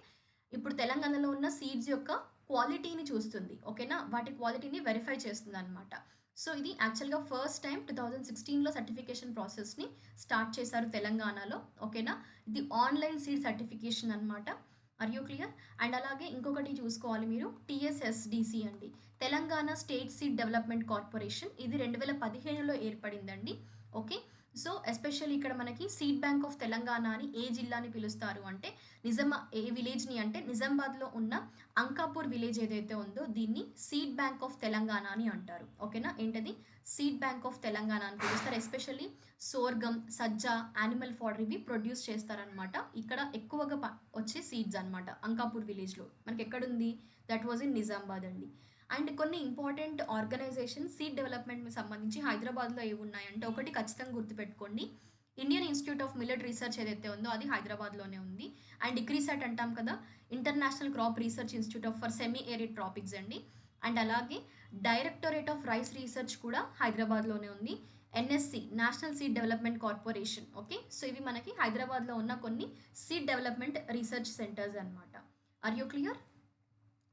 ఇప్పుడు తెలంగాణలో ఉన్న సీడ్స్ యొక్క క్వాలిటీని చూస్తుంది. ఓకేనా? వాటి క్వాలిటీని వెరిఫై చేస్తుందనమాట. సో, ఇది యాక్చువల్‌గా ఫస్ట్ టైమ్ 2016లో సర్టిఫికేషన్ ప్రాసెస్‌ని స్టార్ట్ చేశారు తెలంగాణలో. ఓకేనా? ఇది ఆన్‌లైన్ సీడ్ సర్టిఫికేషన్ అనమాట. Are you clear? అండ్ అలాగే ఇంకొకటి చూసుకోవాలి మీరు టీఎస్ఎస్‌డిసి అండి. Telangana state seed development corporation. ఇది 2015లో ఏర్పడిందండి. ఓకే. సో, ఎస్పెషల్లీ ఇక్కడ మనకి సీడ్ బ్యాంక్ ఆఫ్ తెలంగాణ అని ఏ జిల్లాని పిలుస్తారు అంటే ఏ విలేజ్‌ని అంటే నిజామాబాద్‌లో ఉన్న అంకాపూర్ విలేజ్ ఏదైతే ఉందో దీన్ని సీడ్ బ్యాంక్ ఆఫ్ తెలంగాణ అని అంటారు. ఓకేనా? ఏంటది? సీడ్ బ్యాంక్ ఆఫ్ తెలంగాణ అని పిలుస్తారు. ఎస్పెషల్లీ సోర్గం, సజ్జ, యానిమల్ ఫోడర్ ఇవి ప్రొడ్యూస్ చేస్తారనమాట. ఇక్కడ ఎక్కువగా వచ్చే సీడ్స్ అనమాట అంకాపూర్ విలేజ్‌లో. మనకెక్కడుంది? దట్ వాజ్ ఇన్ నిజామాబాద్ అండి. అండ్ కొన్ని ఇంపార్టెంట్ ఆర్గనైజేషన్ సీడ్ డెవలప్మెంట్‌కి సంబంధించి హైదరాబాద్‌లో ఏవున్నాయంటే ఒకటి ఖచ్చితంగా గుర్తుపెట్టుకోండి. Indian institute of millet research ఏదైతే ఉందో అది హైదరాబాద్‌లోనే ఉంది. అండ్ ఇక్రిసాట్ అంటాం కదా! International crop research institute for semi arid tropics అండి. అండ్ అలాగే డైరెక్టరేట్ ఆఫ్ రైస్ రీసెర్చ్ కూడా హైదరాబాద్‌లోనే ఉంది. NSC national seed development corporation okay. So, ఇవి మనకి హైదరాబాద్‌లో ఉన్న కొన్ని సీడ్ డెవలప్మెంట్ రీసెర్చ్ సెంటర్స్ అనమాట. Are you clear?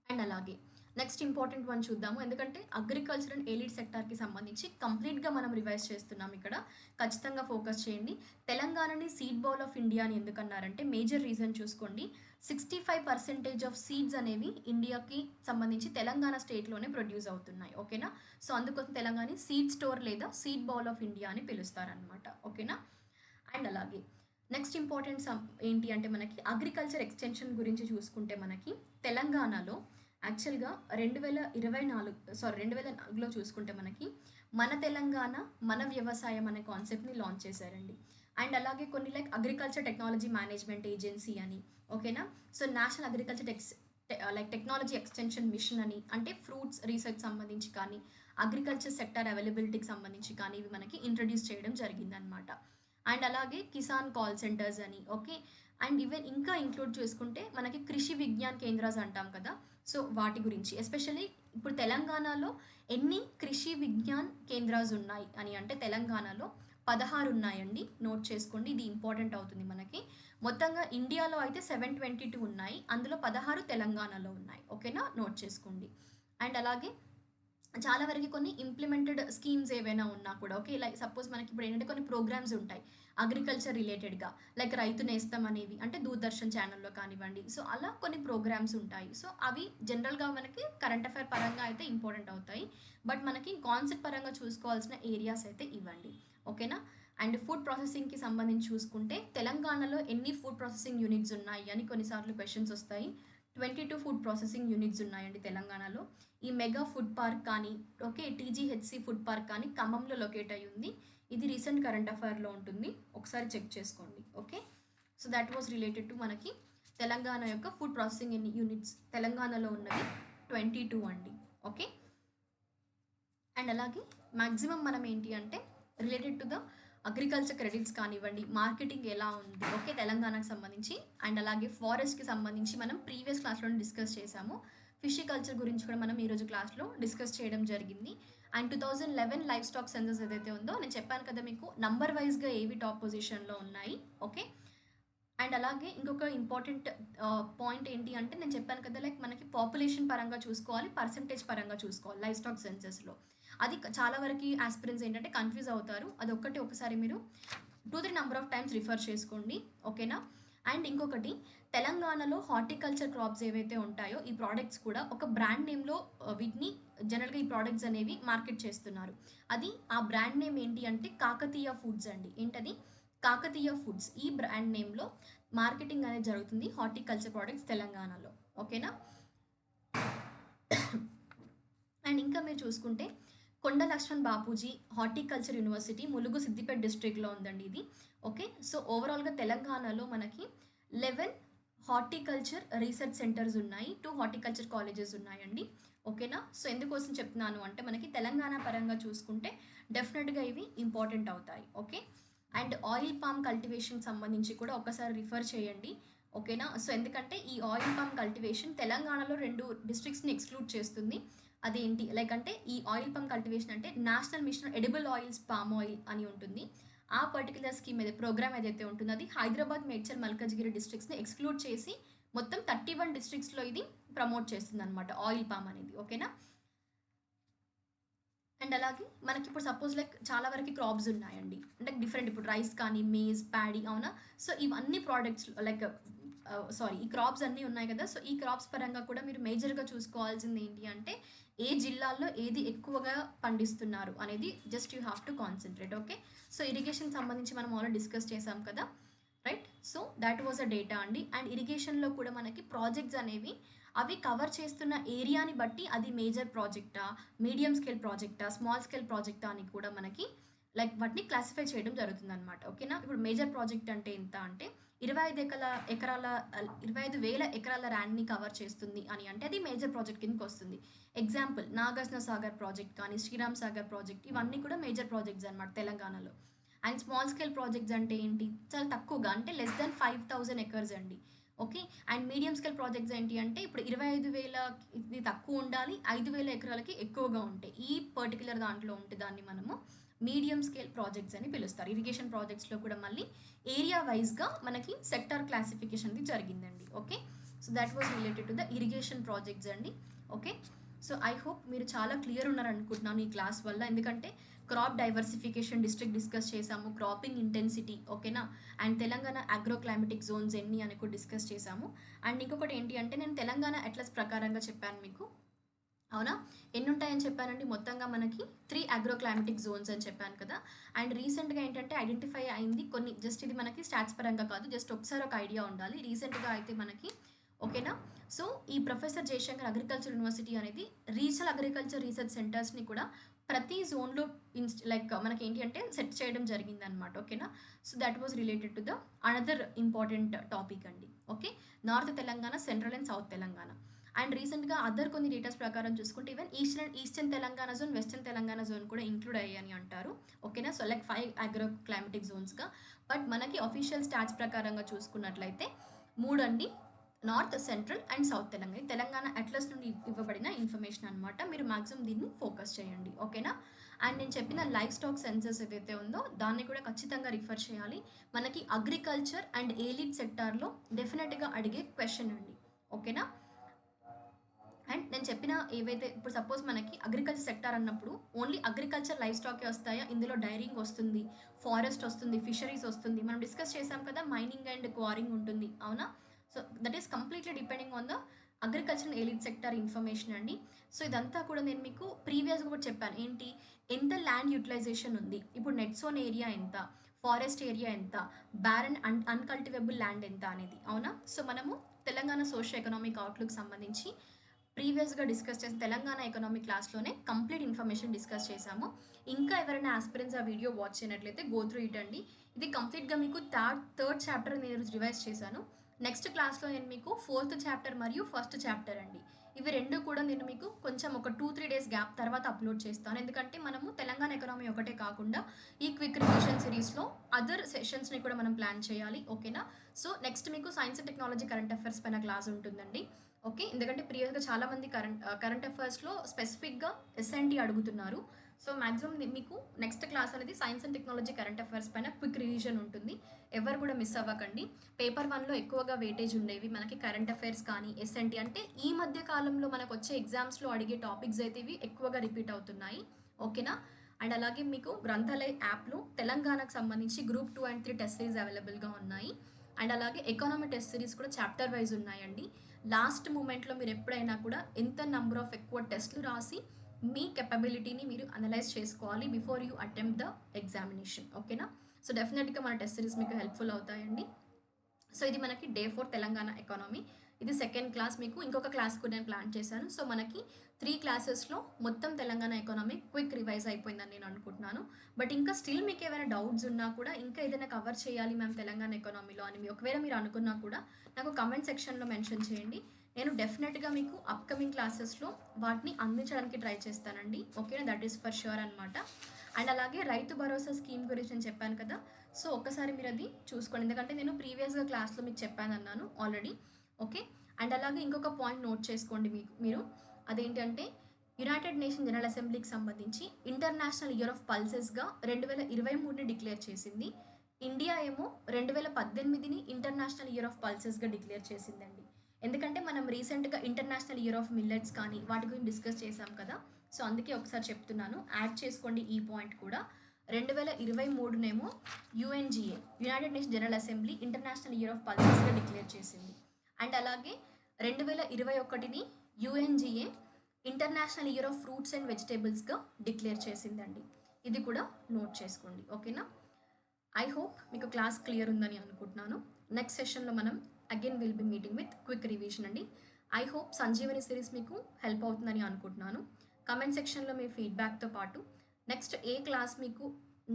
అండ్ అలాగే నెక్స్ట్ ఇంపార్టెంట్ వన్ చూద్దాము. ఎందుకంటే అగ్రికల్చర్ అండ్ ఎలిడ్ సెక్టార్‌కి సంబంధించి కంప్లీట్‌గా మనం రివైజ్ చేస్తున్నాం ఇక్కడ. ఖచ్చితంగా ఫోకస్ చేయండి. తెలంగాణని సీడ్ బౌల్ ఆఫ్ ఇండియా అని ఎందుకన్నారంటే మేజర్ రీజన్ చూసుకోండి. 65% ఆఫ్ సీడ్స్ అనేవి ఇండియాకి సంబంధించి తెలంగాణ స్టేట్‌లోనే ప్రొడ్యూస్ అవుతున్నాయి. ఓకేనా? సో, అందుకోసం తెలంగాణని సీడ్ స్టోర్ లేదా సీడ్ బౌల్ ఆఫ్ ఇండియా అని పిలుస్తారనమాట. ఓకేనా? అండ్ అలాగే నెక్స్ట్ ఇంపార్టెంట్ ఏంటి అంటే మనకి అగ్రికల్చర్ ఎక్స్టెన్షన్ గురించి చూసుకుంటే మనకి తెలంగాణలో యాక్చువల్‌గా 2024లో చూసుకుంటే మనకి మన తెలంగాణ మన వ్యవసాయం అనే కాన్సెప్ట్‌ని లాంచ్ చేశారండి. అండ్ అలాగే కొన్ని like agriculture technology management agency అని ఓకేనా? So, national agriculture technology extension mission అని అంటే ఫ్రూట్స్ రీసెర్చ్ సంబంధించి కానీ, అగ్రికల్చర్ సెక్టార్ అవైలబిలిటీకి సంబంధించి కానీ ఇవి మనకి ఇంట్రొడ్యూస్ చేయడం జరిగిందనమాట. అండ్ అలాగే కిసాన్ కాల్ సెంటర్స్ అని ఓకే. అండ్ ఈవెన్ ఇంకా ఇంక్లూడ్ చేసుకుంటే మనకి కృషి విజ్ఞాన్ కేంద్రాస్ అంటాం కదా! సో, వాటి గురించి ఎస్పెషల్లీ ఇప్పుడు తెలంగాణలో ఎన్ని కృషి విజ్ఞాన్ కేంద్రాస్ ఉన్నాయి అని అంటే తెలంగాణలో 16 ఉన్నాయండి. నోట్ చేసుకోండి. ఇది ఇంపార్టెంట్ అవుతుంది మనకి. మొత్తంగా ఇండియాలో అయితే 722 ఉన్నాయి. అందులో 16 తెలంగాణలో ఉన్నాయి. ఓకేనా? నోట్ చేసుకోండి. అండ్ అలాగే చాలా వరకు కొన్ని ఇంప్లిమెంటెడ్ స్కీమ్స్ ఏవైనా ఉన్నా కూడా ఓకే. లైక్ సపోజ్ మనకి ఇప్పుడు ఏంటంటే కొన్ని ప్రోగ్రామ్స్ ఉంటాయి. అగ్రికల్చర్ రిలేటెడ్‌గా లైక్ రైతు నేస్తం అనేవి అంటే దూరదర్శన్ ఛానెల్‌లో కానివ్వండి. సో, అలా కొన్ని ప్రోగ్రామ్స్ ఉంటాయి. సో, అవి జనరల్‌గా మనకి కరెంట్ అఫైర్ పరంగా అయితే ఇంపార్టెంట్ అవుతాయి. బట్ మనకి కాన్సెప్ట్ పరంగా చూసుకోవాల్సిన ఏరియాస్ అయితే ఇవ్వండి. ఓకేనా? అండ్ ఫుడ్ ప్రాసెసింగ్‌కి సంబంధించి చూసుకుంటే తెలంగాణలో ఎన్ని ఫుడ్ ప్రాసెసింగ్ యూనిట్స్ ఉన్నాయి అని కొన్నిసార్లు క్వెషన్స్ వస్తాయి. 22 ఫుడ్ ప్రాసెసింగ్ యూనిట్స్ ఉన్నాయండి తెలంగాణలో. ఈ మెగా ఫుడ్ పార్క్ కానీ ఓకే. టీజీహెచ్‌సి ఫుడ్ పార్క్ కానీ ఖమ్మంలో లొకేట్ అయ్యి ఉంది. ఇది రీసెంట్ కరెంట్ అఫైర్‌లో ఉంటుంది. ఒకసారి చెక్ చేసుకోండి. Okay. So, that was related to మనకి తెలంగాణ యొక్క ఫుడ్ ప్రాసెసింగ్ యూనిట్స్ తెలంగాణలో ఉన్నది 22 అండి. ఓకే. అండ్ అలాగే మాక్సిమం మనం ఏంటి అంటే related to the agriculture credits కానివ్వండి, మార్కెటింగ్ ఎలా ఉంది ఓకే తెలంగాణకు సంబంధించి. అండ్ అలాగే ఫారెస్ట్‌కి సంబంధించి మనం ప్రీవియస్ క్లాస్‌లోనే డిస్కస్ చేశాము. ఫిషికల్చర్ గురించి కూడా మనం ఈరోజు క్లాస్‌లో డిస్కస్ చేయడం జరిగింది. అండ్ 2011 లైవ్ స్టాక్ సెన్సస్ ఏదైతే ఉందో నేను చెప్పాను కదా మీకు నంబర్ వైస్‌గా ఏవి టాప్ పొజిషన్‌లో ఉన్నాయి. ఓకే. అండ్ అలాగే ఇంకొక ఇంపార్టెంట్ పాయింట్ ఏంటి అంటే నేను చెప్పాను కదా లైక్ మనకి పాపులేషన్ పరంగా చూసుకోవాలి, పర్సెంటేజ్ పరంగా చూసుకోవాలి లైవ్ స్టాక్ సెన్సస్‌లో. అది చాలా వరకి యాస్పిరెంట్స్ ఏంటంటే కన్‌ఫ్యూజ్ అవుతారు. అదొక్కటి ఒకసారి మీరు 2, 3 నంబర్ ఆఫ్ టైమ్స్ రిఫర్ చేసుకోండి. ఓకేనా? అండ్ ఇంకొకటి తెలంగాణలో హార్టికల్చర్ క్రాప్స్ ఏవైతే ఉంటాయో ఈ ప్రొడక్ట్స్ కూడా ఒక బ్రాండ్ నేమ్‌లో వీటిని జనరల్‌గా ఈ ప్రొడక్ట్స్ అనేవి మార్కెట్ చేస్తున్నారు. అది ఆ బ్రాండ్ నేమ్ ఏంటి అంటే కాకతీయ ఫుడ్స్ అండి. ఏంటది? కాకతీయ ఫుడ్స్. ఈ బ్రాండ్ నేమ్‌లో మార్కెటింగ్ అనేది జరుగుతుంది హార్టికల్చర్ ప్రొడక్ట్స్ తెలంగాణలో. ఓకేనా? అండ్ ఇంకా మీరు చూసుకుంటే కొండ లక్ష్మణ్ బాపూజీ హార్టికల్చర్ యూనివర్సిటీ ములుగు సిద్దిపేట డిస్ట్రిక్ట్‌లో ఉందండి ఇది. ఓకే. సో, ఓవరాల్‌గా తెలంగాణలో మనకి 11 హార్టికల్చర్ రీసెర్చ్ సెంటర్స్ ఉన్నాయి. 2 హార్టికల్చర్ కాలేజెస్ ఉన్నాయండి. ఓకేనా? సో, ఎందుకోసం చెప్తున్నాను అంటే మనకి తెలంగాణ పరంగా చూసుకుంటే డెఫినెట్‌గా ఇవి ఇంపార్టెంట్ అవుతాయి. ఓకే. అండ్ ఆయిల్ పామ్ కల్టివేషన్‌కి సంబంధించి కూడా ఒక్కసారి రిఫర్ చేయండి. ఓకేనా? సో, ఎందుకంటే ఈ ఆయిల్ పామ్ కల్టివేషన్ తెలంగాణలో 2 డిస్ట్రిక్ట్స్‌ని ఎక్స్‌క్లూడ్ చేస్తుంది. అదేంటి లైక్ అంటే ఈ ఆయిల్ పామ్ కల్టివేషన్ అంటే national mission edible oils palm oil అని ఉంటుంది. ఆ పర్టికులర్ స్కీమ్ ప్రోగ్రామ్ ఏదైతే ఉంటుందో అది హైదరాబాద్, మేడ్చల్, మల్కాజ్గిరి డిస్ట్రిక్ట్స్ని ఎక్స్క్లూడ్ చేసి మొత్తం 31 డిస్ట్రిక్ట్స్లో ఇది ప్రమోట్ చేస్తుంది అనమాట ఆయిల్ పామ్ అనేది. ఓకేనా. అండ్ అలాగే మనకి ఇప్పుడు సపోజ్ లైక్ చాలా వరకు క్రాప్స్ ఉన్నాయండి, అంటే డిఫరెంట్ ఇప్పుడు రైస్ కానీ మేజ్ ప్యాడీ అవునా. సో ఇవన్నీ ప్రోడక్ట్స్ లైక్ సారీ ఈ క్రాప్స్ అన్నీ ఉన్నాయి కదా. సో ఈ క్రాప్స్ పరంగా కూడా మీరు మేజర్గా చూసుకోవాల్సింది ఏంటి అంటే ఏ జిల్లాల్లో ఏది ఎక్కువగా పండిస్తున్నారు అనేది just you have to concentrate. Okay. So irrigation సంబంధించి మనం ఆల్రెడీ డిస్కస్ చేసాం కదా, right. So that was a data అండి. అండ్ ఇరిగేషన్లో కూడా మనకి ప్రాజెక్ట్స్ అనేవి అవి కవర్ చేస్తున్న ఏరియాని బట్టి అది మేజర్ ప్రాజెక్టా, మీడియం స్కేల్ ప్రాజెక్టా, స్మాల్ స్కేల్ ప్రాజెక్టా అని కూడా మనకి లైక్ వాటిని క్లాసిఫై చేయడం జరుగుతుంది అనమాట. ఓకేనా. ఇప్పుడు మేజర్ ప్రాజెక్ట్ అంటే ఎంత అంటే 25,000 ఎకరాల ల్యాండ్ని కవర్ చేస్తుంది అని అంటే అది మేజర్ ప్రాజెక్ట్ కిందకి వస్తుంది. ఎగ్జాంపుల్ నాగార్జున సాగర్ ప్రాజెక్ట్ కానీ శ్రీరామ్ సాగర్ ప్రాజెక్ట్ ఇవన్నీ కూడా మేజర్ ప్రాజెక్ట్స్ అనమాట తెలంగాణలో. అండ్ స్మాల్ స్కేల్ ప్రాజెక్ట్స్ అంటే ఏంటి, చాలా తక్కువగా అంటే లెస్ దెన్ 5,000 ఎకర్స్ అండి. Okay. And medium scale projects ఏంటి అంటే ఇప్పుడు 25,000 ఇది తక్కువ ఉండాలి, 5,000 ఎకరాలకి ఎక్కువగా ఉంటాయి. ఈ పర్టికులర్ దాంట్లో ఉంటే దాన్ని మనము మీడియం స్కేల్ ప్రాజెక్ట్స్ అని పిలుస్తారు. ఇరిగేషన్ ప్రాజెక్ట్స్లో కూడా మళ్ళీ ఏరియా వైజ్గా మనకి సెక్టార్ క్లాసిఫికేషన్ అనేది జరిగిందండి. Okay. So that was related to the irrigation projects అండి. ఓకే. సో ఐ హోప్ మీరు చాలా క్లియర్ ఉన్నారనుకుంటున్నాను ఈ క్లాస్ వల్ల, ఎందుకంటే క్రాప్ డైవర్సిఫికేషన్ డిస్ట్రిక్ట్ డిస్కస్ చేసాము, క్రాపింగ్ ఇంటెన్సిటీ ఓకేనా, and Telangana agro climatic Jones ఎన్ని అని కూడా డిస్కస్ చేసాము. అండ్ ఇంకొకటి ఏంటి అంటే నేను తెలంగాణ అట్లస్ ప్రకారంగా చెప్పాను మీకు, అవునా. ఎన్ని ఉంటాయని చెప్పానండి, మొత్తంగా మనకి 3 అగ్రో క్లైమాటిక్ జోన్స్ అని చెప్పాను కదా. అండ్ రీసెంట్గా ఏంటంటే ఐడెంటిఫై అయింది కొన్ని, జస్ట్ ఇది మనకి స్టాట్స్ పరంగా కాదు, జస్ట్ ఒకసారి ఒక ఐడియా ఉండాలి. రీసెంట్గా అయితే మనకి ఓకేనా. సో ఈ ప్రొఫెసర్ జయశంకర్ అగ్రికల్చర్ యూనివర్సిటీ అనేది రీజనల్ అగ్రికల్చర్ రీసెర్చ్ సెంటర్స్ని కూడా ప్రతి జోన్లో లైక్ మనకి ఏంటి అంటే సెట్ చేయడం జరిగింది అనమాట. ఓకేనా. So that was related to the another important topic అండి. Okay. North Telangana, central and south Telangana. And రీసెంట్గా అదర్ కొన్ని డేటాస్ ప్రకారం చూసుకుంటే even eastern Telangana zone, western Telangana zone కూడా ఇంక్లూడ్ అయ్యాయని అంటారు. ఓకేనా. సో లైక్ 5 అగ్రో క్లైమాటిక్ జోన్స్గా. బట్ మనకి అఫీషియల్ స్టాట్స్ ప్రకారంగా చూసుకున్నట్లయితే 3 అండి, north, central and south Telangana. Telangana atlas నుండి ఇవ్వబడిన ఇన్ఫర్మేషన్ అనమాట. మీరు మాక్సిమం దీన్ని ఫోకస్ చేయండి. ఓకేనా. అండ్ నేను చెప్పిన లైఫ్ స్టాక్ సెన్సెస్ ఏదైతే ఉందో దాన్ని కూడా ఖచ్చితంగా రిఫర్ చేయాలి. మనకి అగ్రికల్చర్ అండ్ ఏలిడ్ సెక్టార్లో డెఫినెట్గా అడిగే క్వశ్చన్ అండి. ఓకేనా. అండ్ నేను చెప్పిన ఏవైతే ఇప్పుడు సపోజ్ మనకి అగ్రికల్చర్ సెక్టార్ అన్నప్పుడు ఓన్లీ అగ్రికల్చర్ లైఫ్ స్టాకే వస్తాయా, ఇందులో డైరింగ్ వస్తుంది, ఫారెస్ట్ వస్తుంది, ఫిషరీస్ వస్తుంది, మనం డిస్కస్ చేసాం కదా, మైనింగ్ అండ్ క్వారింగ్ ఉంటుంది, అవునా. So that is completely depending on the agriculture and allied sector information అండి. సో ఇదంతా కూడా నేను మీకు ప్రీవియస్గా కూడా చెప్పాను ఏంటి, ఎంత ల్యాండ్ యూటిలైజేషన్ ఉంది, ఇప్పుడు నెట్ జోన్ ఏరియా ఎంత, ఫారెస్ట్ ఏరియా ఎంత, బ్యారన్ అన్కల్టివేబుల్ ల్యాండ్ ఎంత అనేది, అవునా. సో మనము తెలంగాణ సోషల్ ఎకనామిక్ అవుట్లుక్ సంబంధించి ప్రీవియస్గా డిస్కస్ చేసిన తెలంగాణ ఎకనామిక్ క్లాస్లోనే కంప్లీట్ ఇన్ఫర్మేషన్ డిస్కస్ చేశాము. ఇంకా ఎవరైనా ఆస్పిరెంట్స్ ఆ వీడియో వాచ్ చేయనట్లయితే గో త్రూ ఇట్ అండి. ఇది కంప్లీట్గా మీకు థర్డ్ చాప్టర్ నేను రివైజ్ చేశాను. నెక్స్ట్ క్లాస్లో నేను మీకు 4th చాప్టర్ మరియు 1st చాప్టర్ అండి, ఇవి రెండు కూడా నేను మీకు కొంచెం ఒక 2-3 డేస్ గ్యాప్ తర్వాత అప్లోడ్ చేస్తాను. ఎందుకంటే మనము తెలంగాణ ఎకనామీ ఒకటే కాకుండా ఈ క్విక్ రివిజన్ సిరీస్లో అదర్ సెషన్స్ని కూడా మనం ప్లాన్ చేయాలి. ఓకేనా. సో నెక్స్ట్ మీకు science and technology current affairs పైన క్లాస్ ఉంటుందండి. ఓకే. ఎందుకంటే ప్రీవియస్గా చాలామంది కరెంట్ అఫైర్స్లో స్పెసిఫిక్గా ఎస్ఎన్టీ అడుగుతున్నారు. సో మ్యాక్సిమం మీకు నెక్స్ట్ క్లాస్ అనేది science and technology current affairs పైన క్విక్ రివిజన్ ఉంటుంది. ఎవరు కూడా మిస్ అవ్వకండి. పేపర్ 1లో ఎక్కువగా వెయిటేజ్ ఉండేవి మనకి కరెంట్ అఫైర్స్ కానీ ఎస్ఎన్టీ, అంటే ఈ మధ్య కాలంలో మనకు వచ్చే ఎగ్జామ్స్లో అడిగే టాపిక్స్ అయితే ఇవి ఎక్కువగా రిపీట్ అవుతున్నాయి. ఓకేనా. అండ్ అలాగే మీకు గ్రంథాలయ యాప్లో తెలంగాణకు సంబంధించి గ్రూప్ 2 and 3 టెస్ట్ సిరీస్ అవైలబుల్గా ఉన్నాయి. అండ్ అలాగే ఎకానమీ టెస్ట్ సిరీస్ కూడా చాప్టర్ వైజ్ ఉన్నాయండి. లాస్ట్ మూమెంట్లో మీరు ఎప్పుడైనా కూడా ఎంత నెంబర్ ఆఫ్ ఎక్కువ టెస్ట్లు రాసి మీ కెపబిలిటీని మీరు అనలైజ్ చేసుకోవాలి before you attempt the examination. ఓకేనా. సో డెఫినెట్గా మన టెస్ట్ సిరీస్ మీకు హెల్ప్ఫుల్ అవుతాయండి. సో ఇది మనకి డే 4 తెలంగాణ ఎకానమీ. ఇది సెకండ్ క్లాస్. మీకు ఇంకొక క్లాస్ కూడా నేను ప్లాన్ చేశాను. సో మనకి 3 క్లాసెస్లో మొత్తం తెలంగాణ ఎకానమీ క్విక్ రివైజ్ అయిపోయిందని నేను అనుకుంటున్నాను. బట్ ఇంకా స్టిల్ మీకు ఏమైనా డౌట్స్ ఉన్నా కూడా, ఇంకా ఏదైనా కవర్ చేయాలి మ్యామ్ తెలంగాణ ఎకానమీలో అని ఒకవేళ మీరు అనుకున్నా కూడా నాకు కమెంట్ సెక్షన్లో మెన్షన్ చేయండి. నేను డెఫినెట్గా మీకు అప్కమింగ్ క్లాసెస్లో వాటిని అందించడానికి ట్రై చేస్తానండి. ఓకేనా. దట్ ఈస్ ఫర్ ష్యూర్ అనమాట. అండ్ అలాగే రైతు భరోసా స్కీమ్ గురించి నేను చెప్పాను కదా, సో ఒక్కసారి మీరు అది చూసుకోండి, ఎందుకంటే నేను ప్రీవియస్గా క్లాస్లో మీకు చెప్పాను అన్నాను ఆల్రెడీ. ఓకే. అండ్ అలాగే ఇంకొక పాయింట్ నోట్ చేసుకోండి మీరు, అదేంటంటే యునైటెడ్ నేషన్ జనరల్ అసెంబ్లీకి సంబంధించి ఇంటర్నేషనల్ ఇయర్ ఆఫ్ పల్సెస్గా 2023ని డిక్లేర్ చేసింది. ఇండియా ఏమో 2018ని ఇంటర్నేషనల్ ఇయర్ ఆఫ్ పల్సెస్గా డిక్లేర్ చేసిందండి. ఎందుకంటే మనం రీసెంట్గా ఇంటర్నేషనల్ ఇయర్ ఆఫ్ మిల్లెట్స్ కానీ వాటి గురించి డిస్కస్ చేశాం కదా, సో అందుకే ఒకసారి చెప్తున్నాను, యాడ్ చేసుకోండి ఈ పాయింట్ కూడా. 2023నేమో UNGA united nation general assembly international year of పల్సెస్గా డిక్లేర్ చేసింది. అండ్ అలాగే 2021ని UNGA international year of fruits and వెజిటేబుల్స్గా డిక్లేర్ చేసిందండి. ఇది కూడా నోట్ చేసుకోండి, ఓకేనా. ఐ హోప్ మీకు క్లాస్ క్లియర్ ఉందని అనుకుంటున్నాను. నెక్స్ట్ సెషన్లో మనం again will be meeting with quick revision అండి. ఐ హోప్ సంజీవని సిరీస్ మీకు హెల్ప్ అవుతుందని అనుకుంటున్నాను. కమెంట్ సెక్షన్లో మీ ఫీడ్బ్యాక్తో పాటు నెక్స్ట్ ఏ క్లాస్ మీకు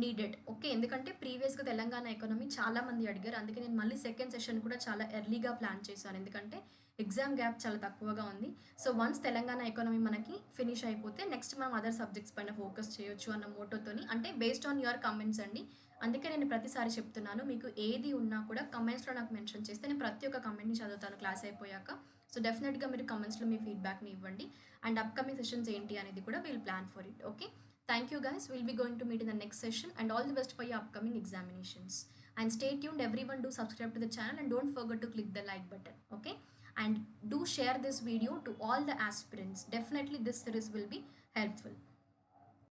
నీడెడ్, ఓకే, ఎందుకంటే ప్రీవియస్గా తెలంగాణ ఎకానమీ చాలామంది అడిగారు, అందుకే నేను మళ్ళీ సెకండ్ సెషన్ కూడా చాలా ఎర్లీగా ప్లాన్ చేశాను, ఎందుకంటే ఎగ్జామ్ గ్యాప్ చాలా తక్కువగా ఉంది. సో వన్స్ తెలంగాణ ఎకానమీ మనకి ఫినిష్ అయిపోతే నెక్స్ట్ మనం అదర్ సబ్జెక్ట్స్ పైన ఫోకస్ చేయొచ్చు అన్న మోటోతోని, అంటే బేస్డ్ ఆన్ యువర్ కమెంట్స్ అండి. అందుకే నేను ప్రతిసారి చెప్తున్నాను, మీకు ఏది ఉన్నా కూడా కమెంట్స్లో నాకు మెన్షన్ చేస్తే నేను ప్రతి ఒక్క కమెంట్ని చదువుతాను క్లాస్ అయిపోయాక. సో డెఫినెట్గా మీరు కమెంట్స్లో మీ ఫీడ్బ్యాక్ని ఇవ్వండి. అండ్ అప్కమింగ్ సెషన్స్ ఏంటి అనేది కూడా will plan for it, okay. Thank you guys. We'll be going to meet in the next session, and all the best for your upcoming examinations. And stay tuned, everyone, do subscribe to the channel and don't forget to click the like button, okay. And do share this video to all the aspirants. Definitely this series will be helpful.